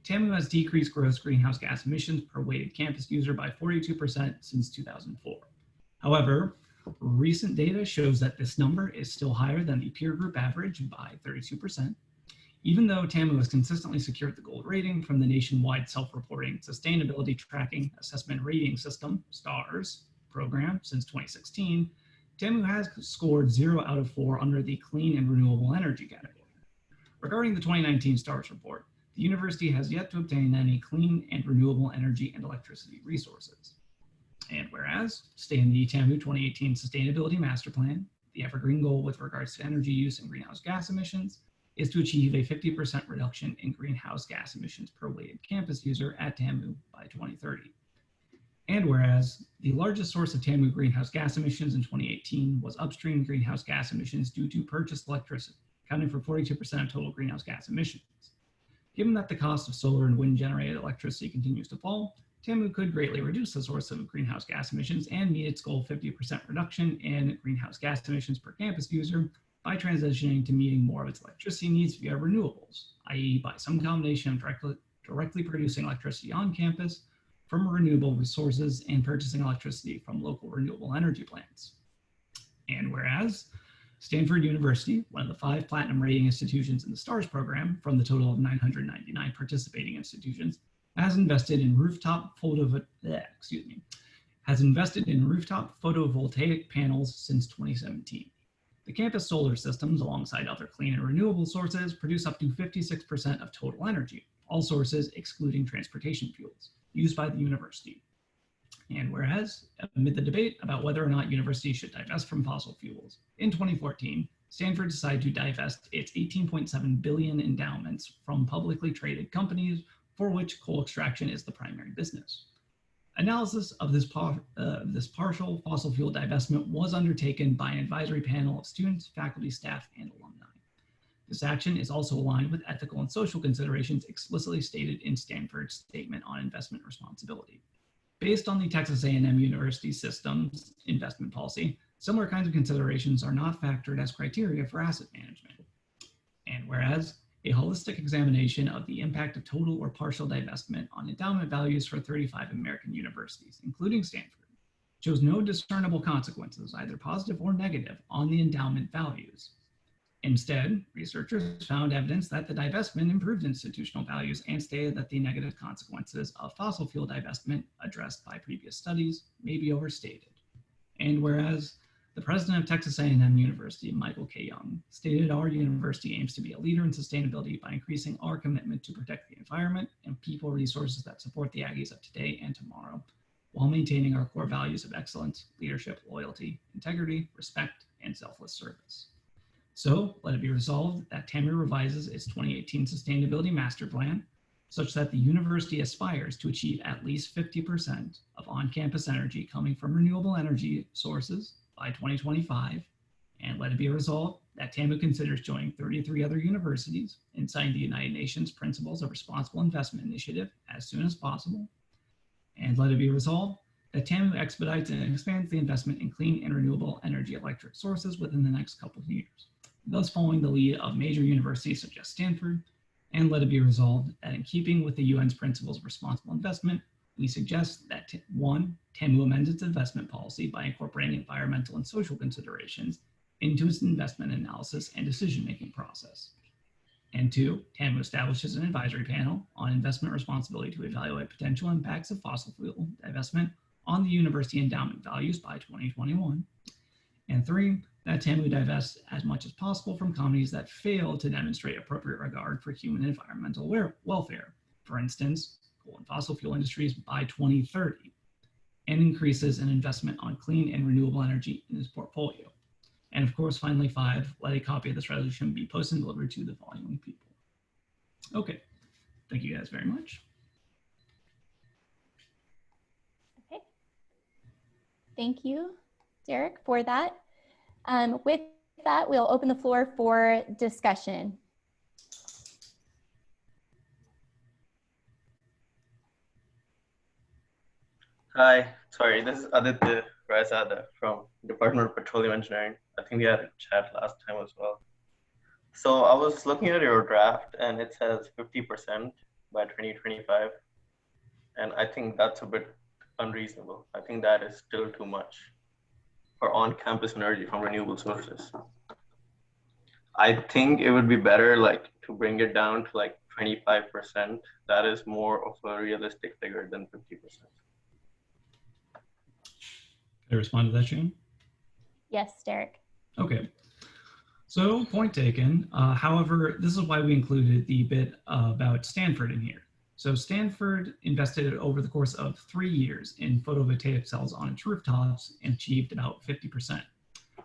TAMU has decreased gross greenhouse gas emissions per weighted campus user by 42% since 2004. However, recent data shows that this number is still higher than the peer group average by 32%. Even though TAMU has consistently secured the gold rating from the nationwide self-reporting sustainability tracking assessment rating system, STARS, program since 2016, TAMU has scored 0 out of 4 under the clean and renewable energy category. Regarding the 2019 STARS report, the university has yet to obtain any clean and renewable energy and electricity resources. And whereas, stay in the TAMU 2018 Sustainability Master Plan, the evergreen goal with regards to energy use and greenhouse gas emissions is to achieve a 50% reduction in greenhouse gas emissions per weighted campus user at TAMU by 2030. And whereas, the largest source of TAMU greenhouse gas emissions in 2018 was upstream greenhouse gas emissions due to purchased electricity, accounting for 42% of total greenhouse gas emissions. Given that the cost of solar and wind generated electricity continues to fall, TAMU could greatly reduce the source of greenhouse gas emissions and meet its goal of 50% reduction in greenhouse gas emissions per campus user by transitioning to meeting more of its electricity needs via renewables, i.e. by some combination of directly producing electricity on campus from renewable resources and purchasing electricity from local renewable energy plants. And whereas, Stanford University, one of the 5 platinum rating institutions in the STARS program from the total of 999 participating institutions, has invested in rooftop photovoltaic panels since 2017. The campus solar systems, alongside other clean and renewable sources, produce up to 56% of total energy, all sources excluding transportation fuels, used by the university. And whereas, amid the debate about whether or not universities should divest from fossil fuels, in 2014, Stanford decided to divest its $18.7 billion endowments from publicly traded companies for which coal extraction is the primary business. Analysis of this partial fossil fuel divestment was undertaken by an advisory panel of students, faculty, staff, and alumni. This action is also aligned with ethical and social considerations explicitly stated in Stanford's Statement on Investment Responsibility. Based on the Texas A&M University System's investment policy, similar kinds of considerations are not factored as criteria for asset management. And whereas, a holistic examination of the impact of total or partial divestment on endowment values for 35 American universities, including Stanford, shows no discernible consequences, either positive or negative, on the endowment values. Instead, researchers found evidence that the divestment improved institutional values and stated that the negative consequences of fossil fuel divestment addressed by previous studies may be overstated. And whereas, the president of Texas A&M University, Michael K. Young, stated our university aims to be a leader in sustainability by increasing our commitment to protect the environment and people resources that support the Aggies of today and tomorrow, while maintaining our core values of excellence, leadership, loyalty, integrity, respect, and selfless service. So let it be resolved that TAMU revises its 2018 Sustainability Master Plan such that the university aspires to achieve at least 50% of on-campus energy coming from renewable energy sources by 2025, and let it be resolved that TAMU considers joining 33 other universities in signing the United Nations Principles of Responsible Investment Initiative as soon as possible, and let it be resolved that TAMU expedites and expands the investment in clean and renewable energy electric sources within the next couple of years, thus following the lead of major universities such as Stanford, and let it be resolved that in keeping with the UN's Principles of Responsible Investment, we suggest that 1, TAMU amends its investment policy by incorporating environmental and social considerations into its investment analysis and decision-making process. And 2, TAMU establishes an advisory panel on investment responsibility to evaluate potential impacts of fossil fuel divestment on the university endowment values by 2021. And 3, that TAMU divests as much as possible from companies that fail to demonstrate appropriate regard for human and environmental welfare, for instance, coal and fossil fuel industries by 2030, and increases in investment on clean and renewable energy in its portfolio. And of course, finally 5, let a copy of this resolution be posted and delivered to the following people. Okay, thank you guys very much. Okay, thank you, Derek, for that. With that, we'll open the floor for discussion. Hi, sorry, this is Aditya Raizada from Department of Petroleum Engineering. I think we had a chat last time as well. So I was looking at your draft and it says 50% by 2025. And I think that's a bit unreasonable. I think that is still too much for on-campus energy from renewable sources. I think it would be better like to bring it down to like 25%. That is more of a realistic figure than 50%. Can I respond to that, Shane? Yes, Derek. Okay. So point taken. However, this is why we included the bit about Stanford in here. So Stanford invested over the course of 3 years in photovoltaic cells on its rooftops and achieved about 50%.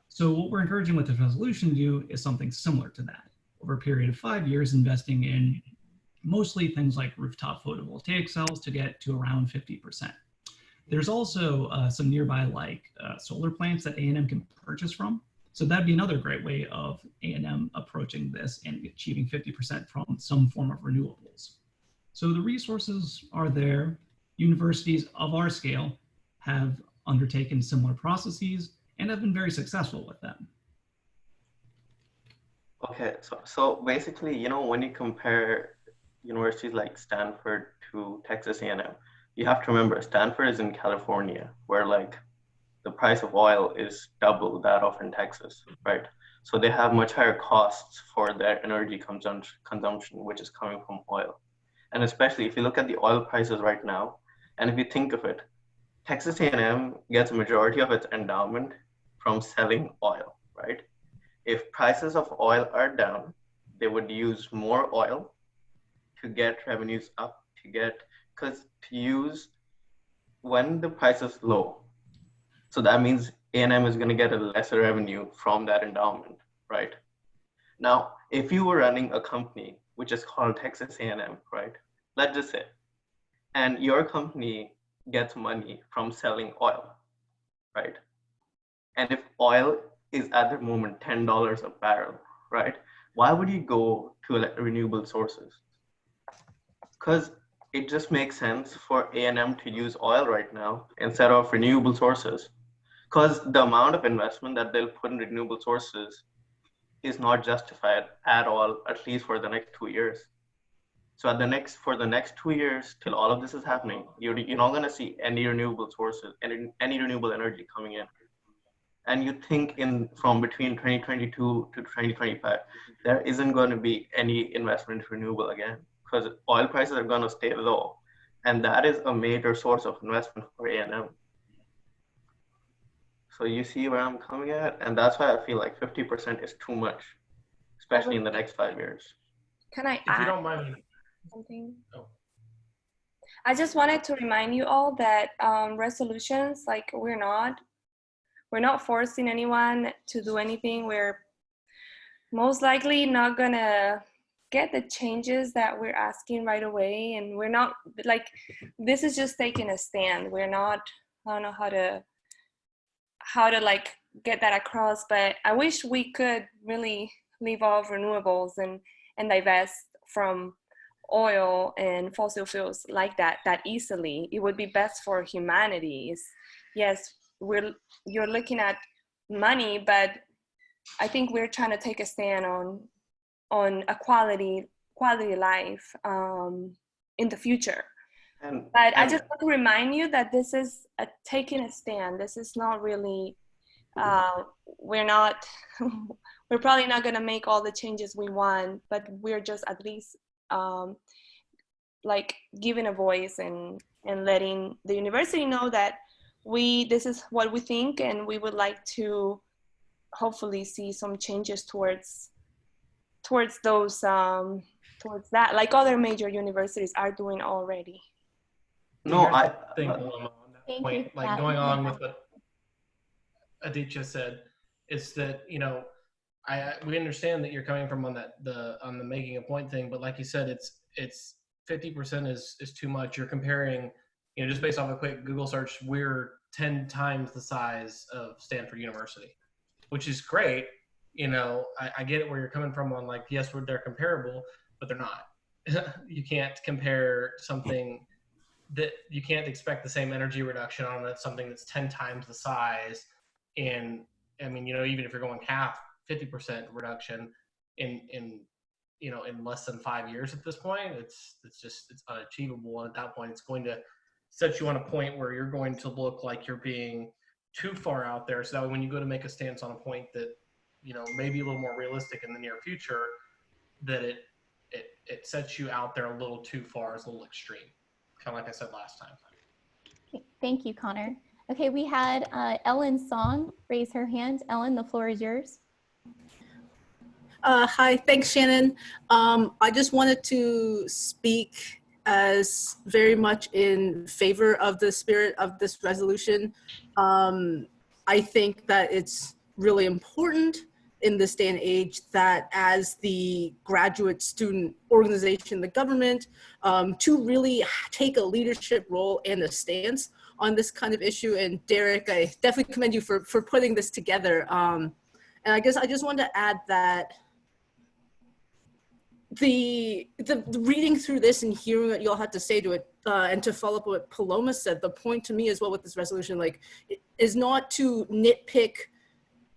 So what we're encouraging with the resolution to do is something similar to that. Over a period of 5 years, investing in mostly things like rooftop photovoltaic cells to get to around 50%. There's also some nearby like solar plants that A&M can purchase from. So that'd be another great way of A&M approaching this and achieving 50% from some form of renewables. So the resources are there. Universities of our scale have undertaken similar processes and have been very successful with them. Okay, so basically, you know, when you compare universities like Stanford to Texas A&M, you have to remember Stanford is in California, where like the price of oil is double that of in Texas, right? So they have much higher costs for their energy consumption, which is coming from oil. And especially if you look at the oil prices right now, and if you think of it, Texas A&M gets a majority of its endowment from selling oil, right? If prices of oil are down, they would use more oil to get revenues up, to use when the price is low. So that means A&M is going to get a lesser revenue from that endowment, right? Now, if you were running a company which is called Texas A&M, right? Let's just say, and your company gets money from selling oil, right? And if oil is at the moment $10 a barrel, right? Why would you go to renewable sources? Because it just makes sense for A&M to use oil right now instead of renewable sources. Because the amount of investment that they'll put in renewable sources is not justified at all, at least for the next 2 years. So for the next 2 years, till all of this is happening, you're not going to see any renewable sources, any renewable energy coming in. And you think from between 2022 to 2025, there isn't going to be any investment in renewable again, because oil prices are going to stay low. And that is a major source of investment for A&M. So you see where I'm coming at? And that's why I feel like 50% is too much, especially in the next 5 years. Can I If you add don't mind. something? Oh. I just wanted to remind you all that resolutions, like we're not forcing anyone to do anything. We're most likely not gonna get the changes that we're asking right away, and we're not like, this is just taking a stand. We're not, I don't know how to like get that across, but I wish we could really leave off renewables and divest from oil and fossil fuels like that easily. It would be best for humanity. Yes, you're looking at money, but I think we're trying to take a stand on a quality life in the future. But I just want to remind you that this is taking a stand. This is not really, we're probably not going to make all the changes we want, but we're just at least like giving a voice and letting the university know that this is what we think, and we would like to hopefully see some changes towards those towards that, like other major universities are doing already. No, I think on that point, like going on with what Aditya said, is that, you know, we understand that you're coming from on the making a point thing, but like you said, it's 50% is too much. You're comparing, you know, just based off a quick Google search, we're 10 times the size of Stanford University, which is great. You know, I get it where you're coming from on like, yes, they're comparable, but they're not. You can't compare something that you can't expect the same energy reduction on something that's 10 times the size. And I mean, even if you're going half, 50% reduction in less than 5 years at this point, it's unachievable. And at that point, it's going to set you on a point where you're going to look like you're being too far out there. So that when you go to make a stance on a point that, maybe a little more realistic in the near future, that it sets you out there a little too far, as a little extreme. Kind of like I said last time. Okay, thank you, Connor. Okay, we had Ellen Song raise her hand. Ellen, the floor is yours. Hi, thanks, Shannon. I just wanted to speak as very much in favor of the spirit of this resolution. I think that it's really important in this day and age that as the graduate student organization, the government, to really take a leadership role and a stance on this kind of issue. And Derek, I definitely commend you for putting this together. And I guess I just wanted to add that the reading through this and hearing what y'all had to say to it, and to follow up what Paloma said, the point to me as well with this resolution, is not to nitpick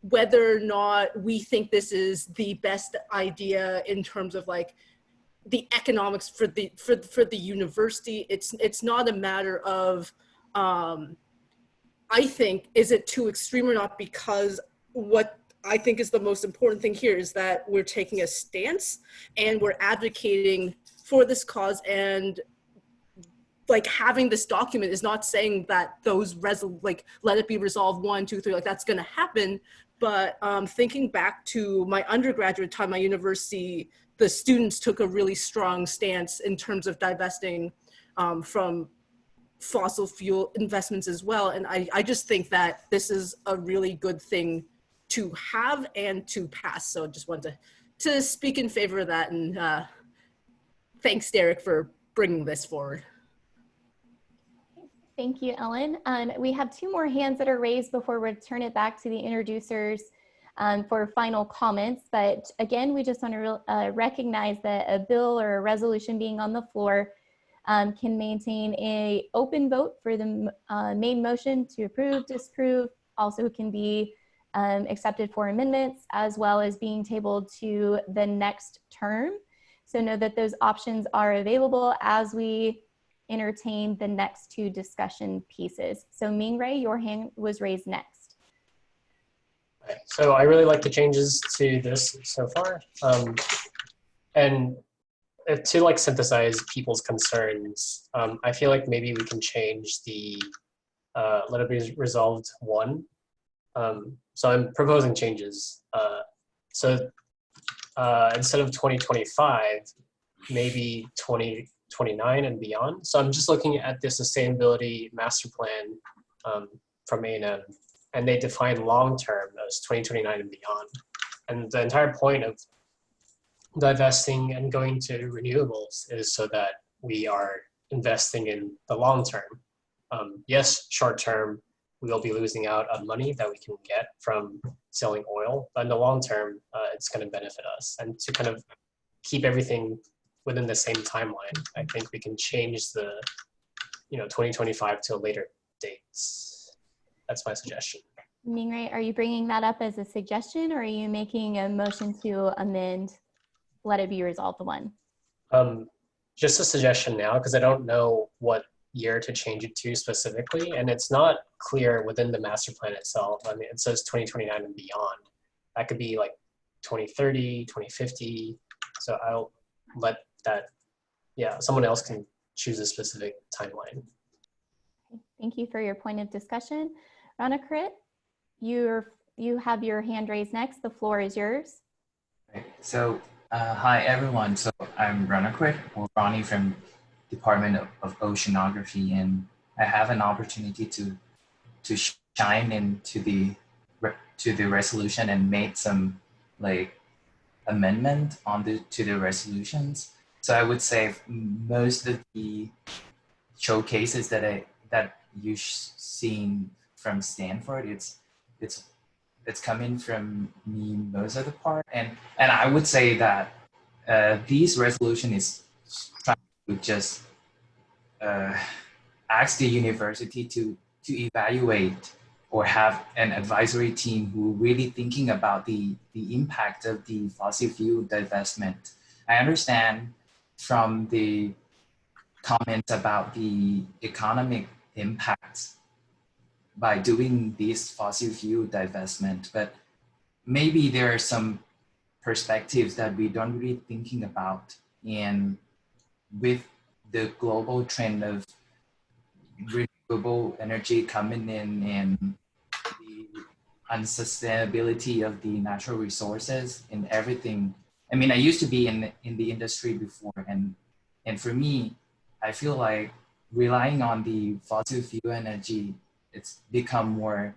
whether or not we think this is the best idea in terms of the economics for the university. It's not a matter of I think, is it too extreme or not, because what I think is the most important thing here is that we're taking a stance and we're advocating for this cause, and having this document is not saying that those let it be resolved 1, 2, 3, that's going to happen. But thinking back to my undergraduate time, my university, the students took a really strong stance in terms of divesting from fossil fuel investments as well. And I just think that this is a really good thing to have and to pass. So just wanted to speak in favor of that. And thanks, Derek, for bringing this forward. Thank you, Ellen. We have 2 more hands that are raised before we turn it back to the introducers for final comments. But again, we just want to recognize that a bill or a resolution being on the floor can maintain an open vote for the main motion to approve, disapprove, also can be accepted for amendments, as well as being tabled to the next term. So know that those options are available as we entertain the next 2 discussion pieces. So Ming Ray, your hand was raised next. So I really like the changes to this so far. And to synthesize people's concerns, I feel like maybe we can change the let it be resolved 1. So I'm proposing changes. So instead of 2025, maybe 2029 and beyond. So I'm just looking at the sustainability master plan from A&M, and they define long-term as 2029 and beyond. And the entire point of divesting and going to renewables is so that we are investing in the long term. Yes, short term, we will be losing out on money that we can get from selling oil, but in the long term, it's going to benefit us. And to kind of keep everything within the same timeline, I think we can change the 2025 to a later dates. That's my suggestion. Mingray, are you bringing that up as a suggestion, or are you making a motion to amend let it be resolved 1? Just a suggestion now, because I don't know what year to change it to specifically, and it's not clear within the master plan itself. I mean, it says 2029 and beyond. That could be 2030, 2050. So I'll let that, someone else can choose a specific timeline. Thank you for your point of discussion. Rana Krit, you have your hand raised next. The floor is yours. So hi everyone. So I'm Rana Krit, or Ronnie from Department of Oceanography, and I have an opportunity to chime into the resolution and make some amendment to the resolutions. So I would say most of the showcases that you've seen from Stanford, it's coming from me most of the part, and I would say that this resolution is trying to just ask the university to evaluate or have an advisory team who really thinking about the impact of the fossil fuel divestment. I understand from the comments about the economic impacts by doing this fossil fuel divestment, but maybe there are some perspectives that we don't really thinking about. And with the global trend of renewable energy coming in and the unsustainability of the natural resources and everything. I mean, I used to be in the industry before, and for me, I feel like relying on the fossil fuel energy, it's become more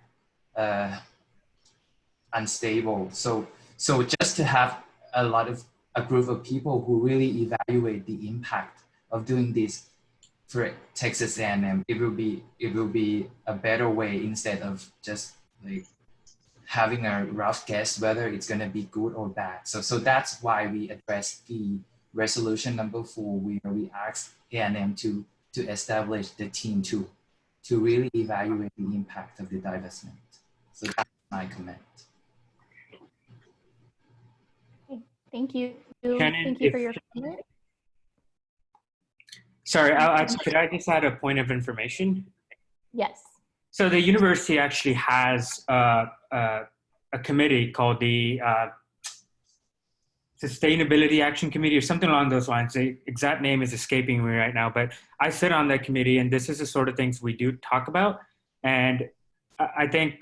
unstable. So just to have a group of people who really evaluate the impact of doing this for Texas A&M, it will be a better way instead of just like having a rough guess whether it's going to be good or bad. So that's why we addressed the resolution number 4, where we asked A&M to establish the team to really evaluate the impact of the divestment. So that's my comment. Thank you. Shannon, Thank you for your comment. Sorry, could I just add a point of information? Yes. So the university actually has a committee called the Sustainability Action Committee or something along those lines. The exact name is escaping me right now, but I sit on that committee, and this is the sort of things we do talk about. And I think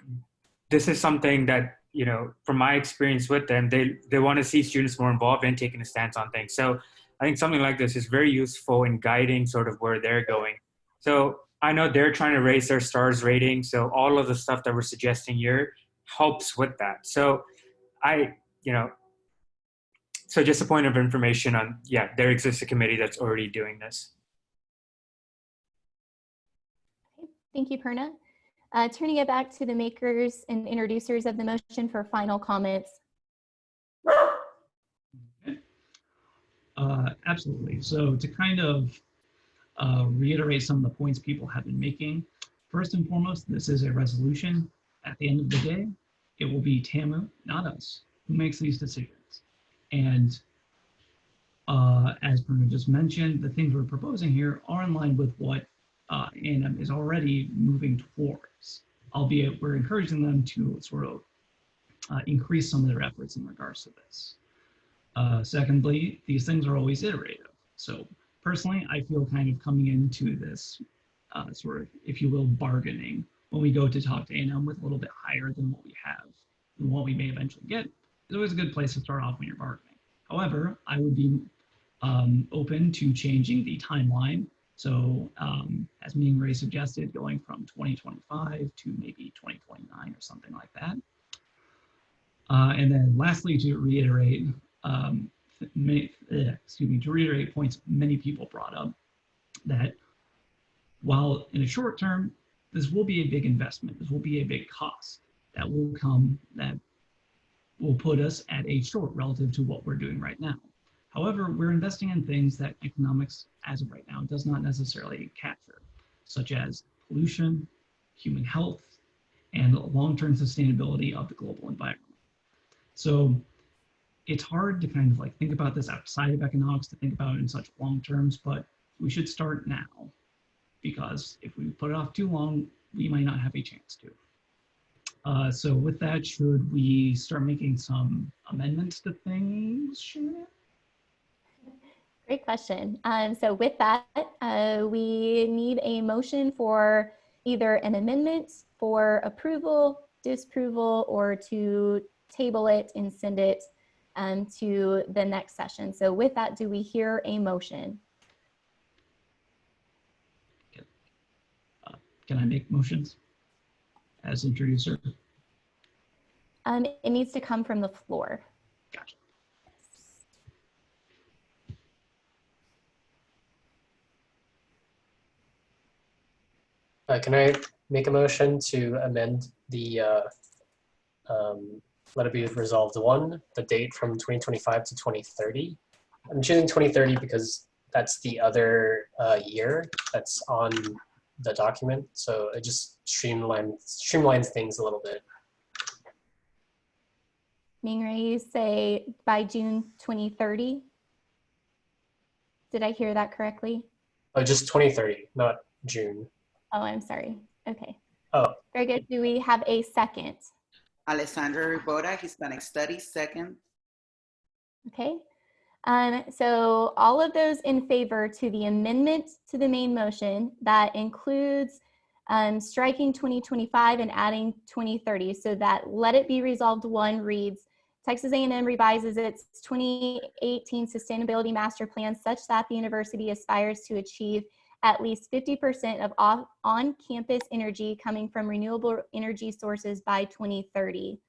this is something that, you know, from my experience with them, they want to see students more involved in taking a stance on things. So I think something like this is very useful in guiding sort of where they're going. So I know they're trying to raise their STARS rating. So all of the stuff that we're suggesting here helps with that. So so just a point of information on, yeah, there exists a committee that's already doing this. Thank you, Perna. Turning it back to the makers and introducers of the motion for final comments. Absolutely. So to kind of reiterate some of the points people have been making, first and foremost, this is a resolution. At the end of the day, it will be TAMU, not us, who makes these decisions. And as Perna just mentioned, the things we're proposing here are in line with what A&M is already moving towards, albeit we're encouraging them to sort of increase some of their efforts in regards to this. Secondly, these things are always iterative. So personally, I feel kind of coming into this sort of, if you will, bargaining when we go to talk to A&M with a little bit higher than what we have and what we may eventually get, is always a good place to start off when you're bargaining. However, I would be open to changing the timeline. So as me and Ray suggested, going from 2025 to maybe 2029 or something like that. And then lastly, to reiterate, to reiterate points many people brought up, that while in a short term, this will be a big investment, this will be a big cost that will come, that will put us at a short relative to what we're doing right now. However, we're investing in things that economics, as of right now, does not necessarily capture, such as pollution, human health, and long-term sustainability of the global environment. So it's hard to kind of like think about this outside of economics, to think about it in such long terms, but we should start now, because if we put it off too long, we might not have a chance to. So with that, should we start making some amendments to things, Shannon? Great question. So with that, we need a motion for either an amendment for approval, disapproval, or to table it and send it to the next session. So with that, do we hear a motion? Can I make motions as introducer? It needs to come from the floor. Gotcha. Can I make a motion to amend the let it be resolved 1, the date from 2025 to 2030? I'm choosing 2030 because that's the other year that's on the document, so it just streamlines things a little bit. Mingray, you say by June 2030? Did I hear that correctly? Oh, just 2030, not June. Oh, I'm sorry. Okay. Oh. Very good. Do we have a second? Alessandra Riboda, Hispanic Studies, second. Okay. So all of those in favor to the amendment to the main motion that includes striking 2025 and adding 2030, so that let it be resolved 1 reads, Texas A&M revises its 2018 Sustainability Master Plan such that the university aspires to achieve at least 50% of on-campus energy coming from renewable energy sources by 2030.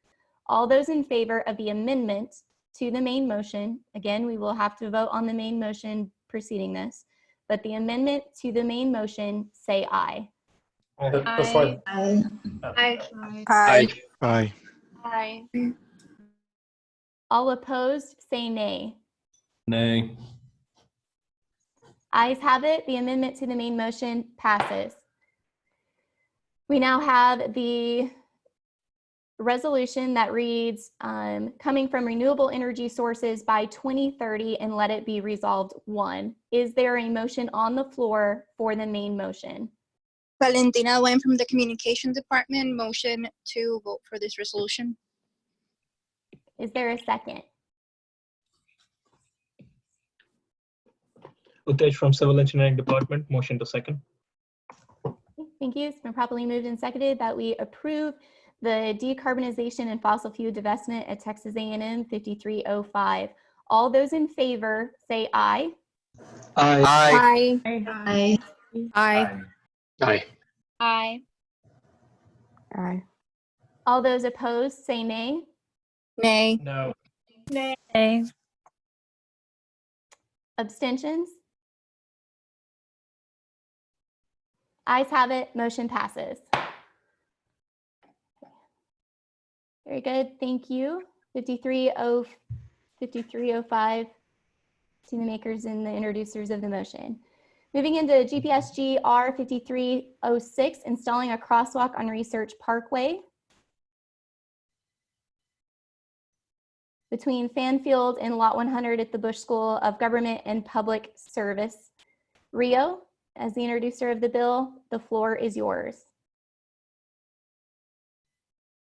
All those in favor of the amendment to the main motion, again, we will have to vote on the main motion preceding this, but the amendment to the main motion, say aye. Before, Aye. Aye. Aye. Aye. All opposed, say nay. Nay. Ayes have it. The amendment to the main motion passes. We now have the resolution that reads, coming from renewable energy sources by 2030 and let it be resolved 1. Is there a motion on the floor for the main motion? Valentina Wen from the Communications Department, motion to vote for this resolution. Is there a second? Utesh from Civil Engineering Department, motion to second. Thank you. It's been properly moved and seconded that we approve the decarbonization and fossil fuel divestment at Texas A&M 5305. All those in favor say aye. Aye. Aye. Aye. Aye. aye. Aye. Aye. All those opposed say nay. Nay. No. Nay. Abstentions? Ayes have it. Motion passes. Very good. Thank you. 5305 to the makers and the introducers of the motion. Moving into GPSG R5306, installing a crosswalk on Research Parkway between Fanfield and Lot 100 at the Bush School of Government and Public Service. Rio, as the introducer of the bill, the floor is yours.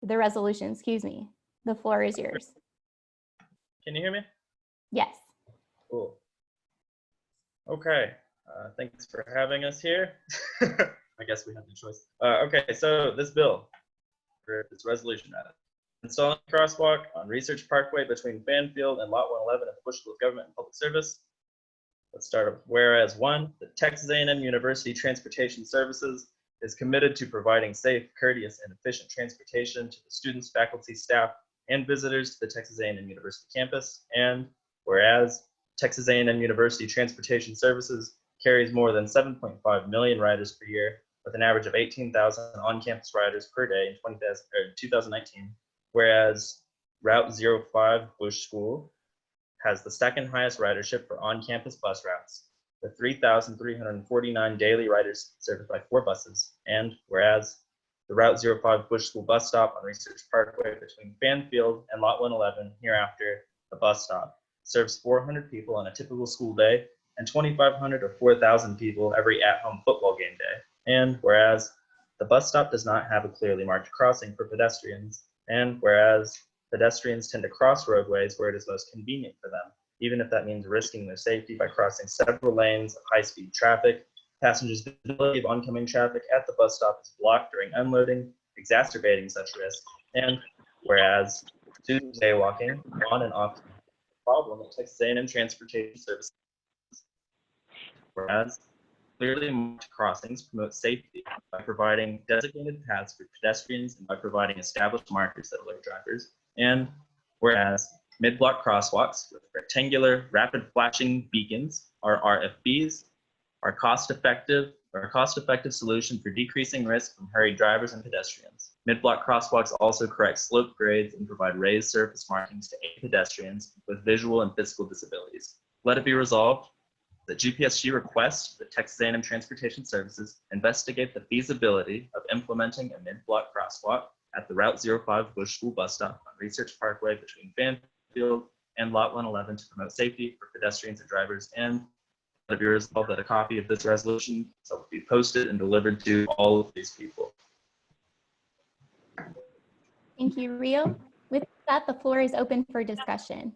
The resolution, excuse me. The floor is yours. Can you hear me? Yes. Cool. Okay. Thanks for having us here. I guess we have no choice. Okay, so this bill, or this resolution rather, installing a crosswalk on Research Parkway between Fanfield and Lot 111 at the Bush School of Government and Public Service. Let's start with whereas 1, the Texas A&M University Transportation Services is committed to providing safe, courteous, and efficient transportation to the students, faculty, staff, and visitors to the Texas A&M University campus. And whereas Texas A&M University Transportation Services carries more than 7.5 million riders per year, with an average of 18,000 on-campus riders per day in 2019, whereas Route 05 Bush School has the second highest ridership for on-campus bus routes, with 3,349 daily riders served by 4 buses. And whereas the Route 05 Bush School bus stop on Research Parkway between Fanfield and Lot 111, hereafter the bus stop, serves 400 people on a typical school day and 2,500 or 4,000 people every at-home football game day. And whereas the bus stop does not have a clearly marked crossing for pedestrians, and whereas pedestrians tend to cross roadways where it is most convenient for them, even if that means risking their safety by crossing several lanes of high-speed traffic. Passengers' visibility of oncoming traffic at the bus stop is blocked during unloading, exacerbating such risk. And whereas student jaywalking on and off the problem at Texas A&M Transportation Services, whereas clearly marked crossings promote safety by providing designated paths for pedestrians and by providing established markers that alert drivers. And whereas mid-block crosswalks with rectangular rapid flashing beacons, or RFBs, are a cost-effective solution for decreasing risk from hurried drivers and pedestrians. Mid-block crosswalks also correct slope grades and provide raised surface markings to aid pedestrians with visual and physical disabilities. Let it be resolved, that GPSG requests that Texas A&M Transportation Services investigate the feasibility of implementing a mid-block crosswalk at the Route 05 Bush School bus stop on Research Parkway between Banfield and Lot 111 to promote safety for pedestrians and drivers, and of yours that a copy of this resolution will be posted and delivered to all of these people. Thank you, Rio. With that, the floor is open for discussion.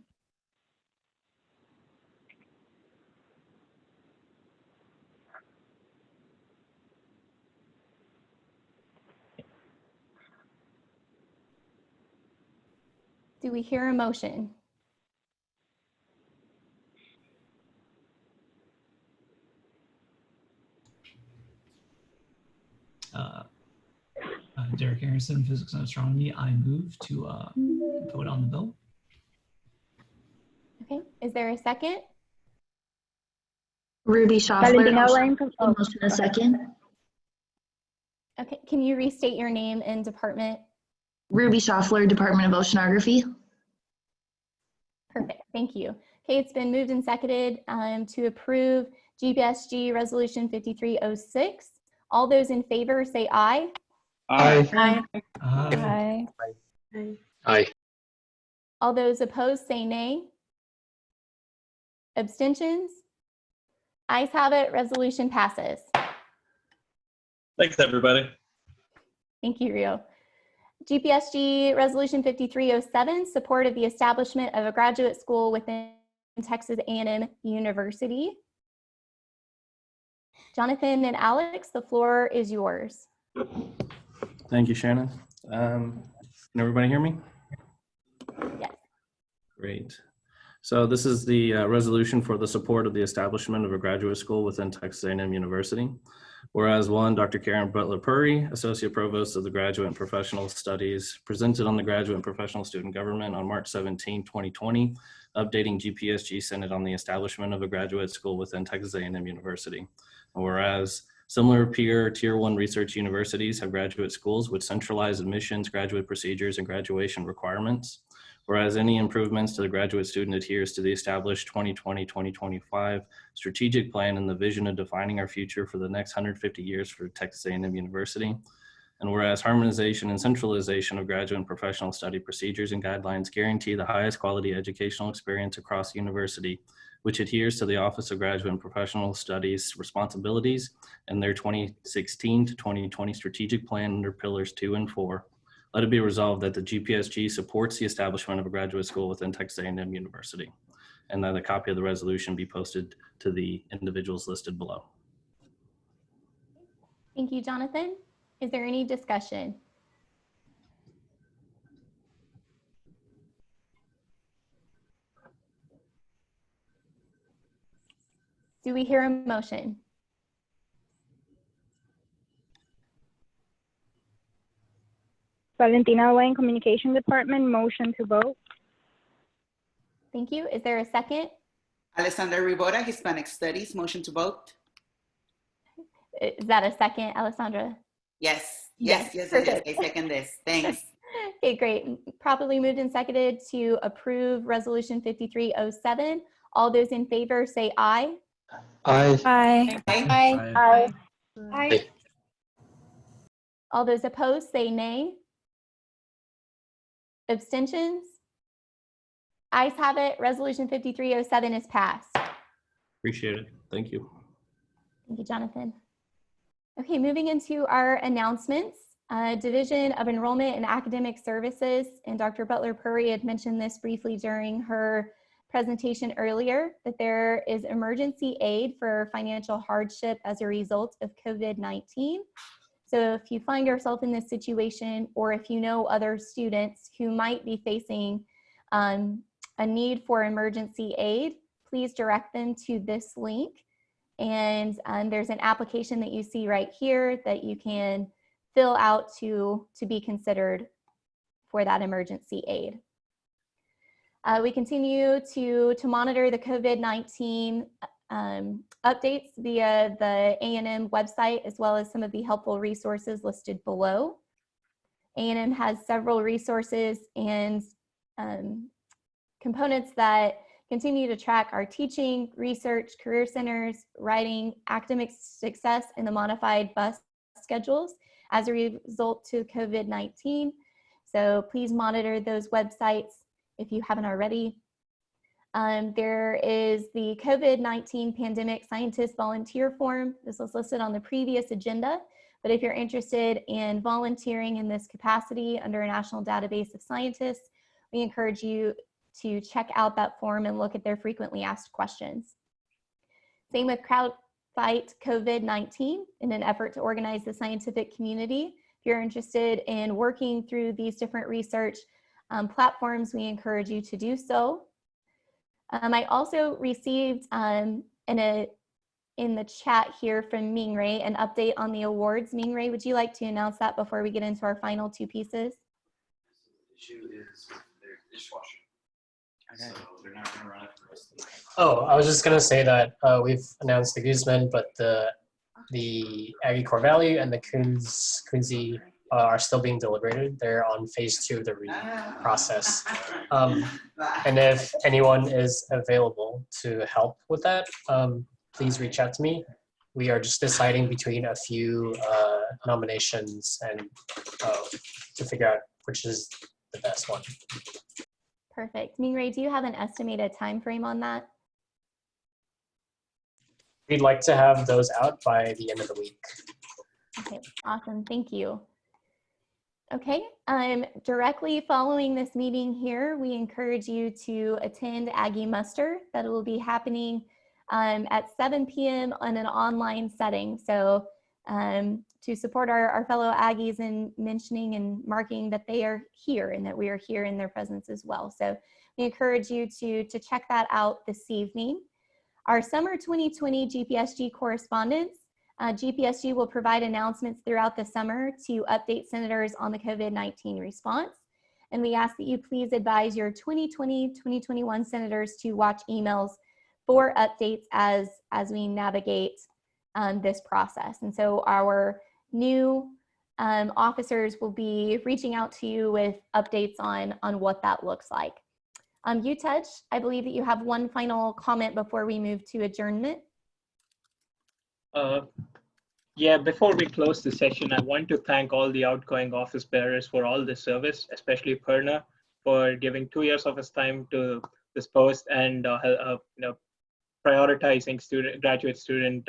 Do we hear a motion? Derek Aronson, Physics and Astronomy. I move to vote on the bill. Okay, is there a second? Ruby Schaffler, motion a second. Okay, can you restate your name and department? Ruby Schaffler, Department of Oceanography. Perfect, thank you. Okay, it's been moved and seconded to approve GPSG Resolution 5306. All those in favor say aye. Aye. Aye. Aye. Aye. Aye. All those opposed say nay. Abstentions? Ayes have it, resolution passes. Thanks, everybody. Thank you, Rio. GPSG Resolution 5307, support of the establishment of a graduate school within Texas A&M University. Jonathan and Alex, the floor is yours. Thank you, Shannon. Can everybody hear me? Yes. Great. So this is the resolution for the support of the establishment of a graduate school within Texas A&M University. Whereas one, Dr. Karen Butler-Purry, Associate Provost of the Graduate and Professional Studies, presented on the Graduate and Professional Student Government on March 17, 2020, updating GPSG Senate on the establishment of a graduate school within Texas A&M University. Whereas similar peer Tier 1 research universities have graduate schools with centralized admissions, graduate procedures, and graduation requirements. Whereas any improvements to the graduate student adheres to the established 2020-2025 strategic plan and the vision of defining our future for the next 150 years for Texas A&M University. And whereas harmonization and centralization of graduate and professional study procedures and guidelines guarantee the highest quality educational experience across the university, which adheres to the Office of Graduate and Professional Studies responsibilities and their 2016 to 2020 strategic plan under pillars 2 and 4. Let it be resolved that the GPSG supports the establishment of a graduate school within Texas A&M University, and that a copy of the resolution be posted to the individuals listed below. Thank you, Jonathan. Is there any discussion? Do we hear a motion? Valentina Lane, Communication Department, motion to vote. Thank you. Is there a second? Alessandra Ribora, Hispanic Studies, motion to vote. Is that a second, Alessandra? Yes, Yes, yes, perfect. I second this. Thanks. Okay, great. Properly moved and seconded to approve Resolution 5307. All those in favor say aye. Aye. Aye. Aye. Aye. Aye. All those opposed say nay. Abstentions? Ayes have it. Resolution 5307 is passed. Appreciate it. Thank you. Thank you, Jonathan. Okay, moving into our announcements. Division of Enrollment and Academic Services, and Dr. Butler-Purry had mentioned this briefly during her presentation earlier, that there is emergency aid for financial hardship as a result of COVID-19. So if you find yourself in this situation, or if you know other students who might be facing a need for emergency aid, please direct them to this link. And there's an application that you see right here that you can fill out to be considered for that emergency aid. We continue to monitor the COVID-19 updates via the A&M website, as well as some of the helpful resources listed below. A&M has several resources and components that continue to track our teaching, research, career centers, writing, academic success, and the modified bus schedules as a result to COVID-19. So please monitor those websites if you haven't already. There is the COVID-19 Pandemic Scientist Volunteer Form. This was listed on the previous agenda, but if you're interested in volunteering in this capacity under a national database of scientists, we encourage you to check out that form and look at their frequently asked questions. Same with CrowdFight COVID-19 in an effort to organize the scientific community. If you're interested in working through these different research platforms, we encourage you to do so. I also received in the chat here from Ming Ray an update on the awards. Ming Ray, would you like to announce that before we get into our final two pieces? The issue is with their dishwasher. Okay. So they're not going to run it for the rest of the night. Oh, I was just going to say that we've announced the Guzman, but the Aggie Core Valley and the Kunzi are still being deliberated. They're on phase 2 of the process. And if anyone is available to help with that, please reach out to me. We are just deciding between a few nominations and to figure out which is the best one. Perfect. Ming Ray, do you have an estimated time frame on that? We'd like to have those out by the end of the week. Okay, awesome. Thank you. Okay, directly following this meeting here, we encourage you to attend Aggie Muster. That will be happening at 7 p.m. on an online setting. So to support our fellow Aggies in mentioning and marking that they are here and that we are here in their presence as well. So we encourage you to check that out this evening. Our summer 2020 GPSG correspondence. GPSG will provide announcements throughout the summer to update senators on the COVID-19 response. And we ask that you please advise your 2020-2021 senators to watch emails for updates as we navigate this process. And so our new officers will be reaching out to you with updates on what that looks like. Utej, I believe that you have one final comment before we move to adjournment. Yeah, before we close the session, I want to thank all the outgoing office bearers for all the service, especially Perna for giving 2 years of his time to this post and prioritizing graduate student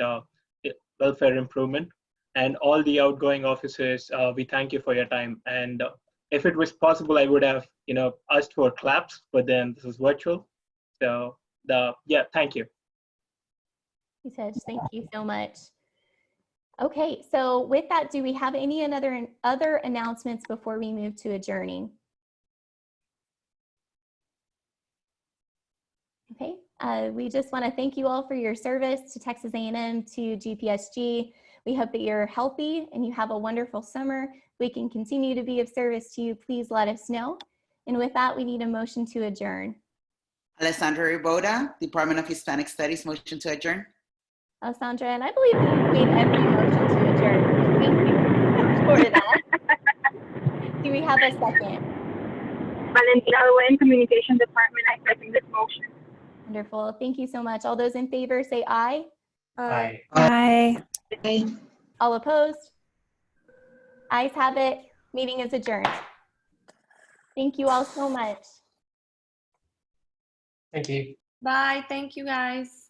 welfare improvement. And all the outgoing officers, we thank you for your time. And if it was possible, I would have asked for claps, but then this is virtual. So yeah, thank you. Utej, thank you so much. Okay, so with that, do we have any other announcements before we move to adjourning? Okay, we just want to thank you all for your service to Texas A&M, to GPSG. We hope that you're healthy and you have a wonderful summer. We can continue to be of service to you. Please let us know. And with that, we need a motion to adjourn. Alessandra Riboda, Department of Hispanic Studies, motion to adjourn. Alessandra, and I believe that you made every motion to adjourn. Thank you for that. Do we have a second? Valentina Owen, Communication Department, I second this motion. Wonderful. Thank you so much. All those in favor say aye. Aye. Aye. Aye. All opposed? Ayes have it. Meeting is adjourned. Thank you all so much. Thank you. Bye. Thank you, guys.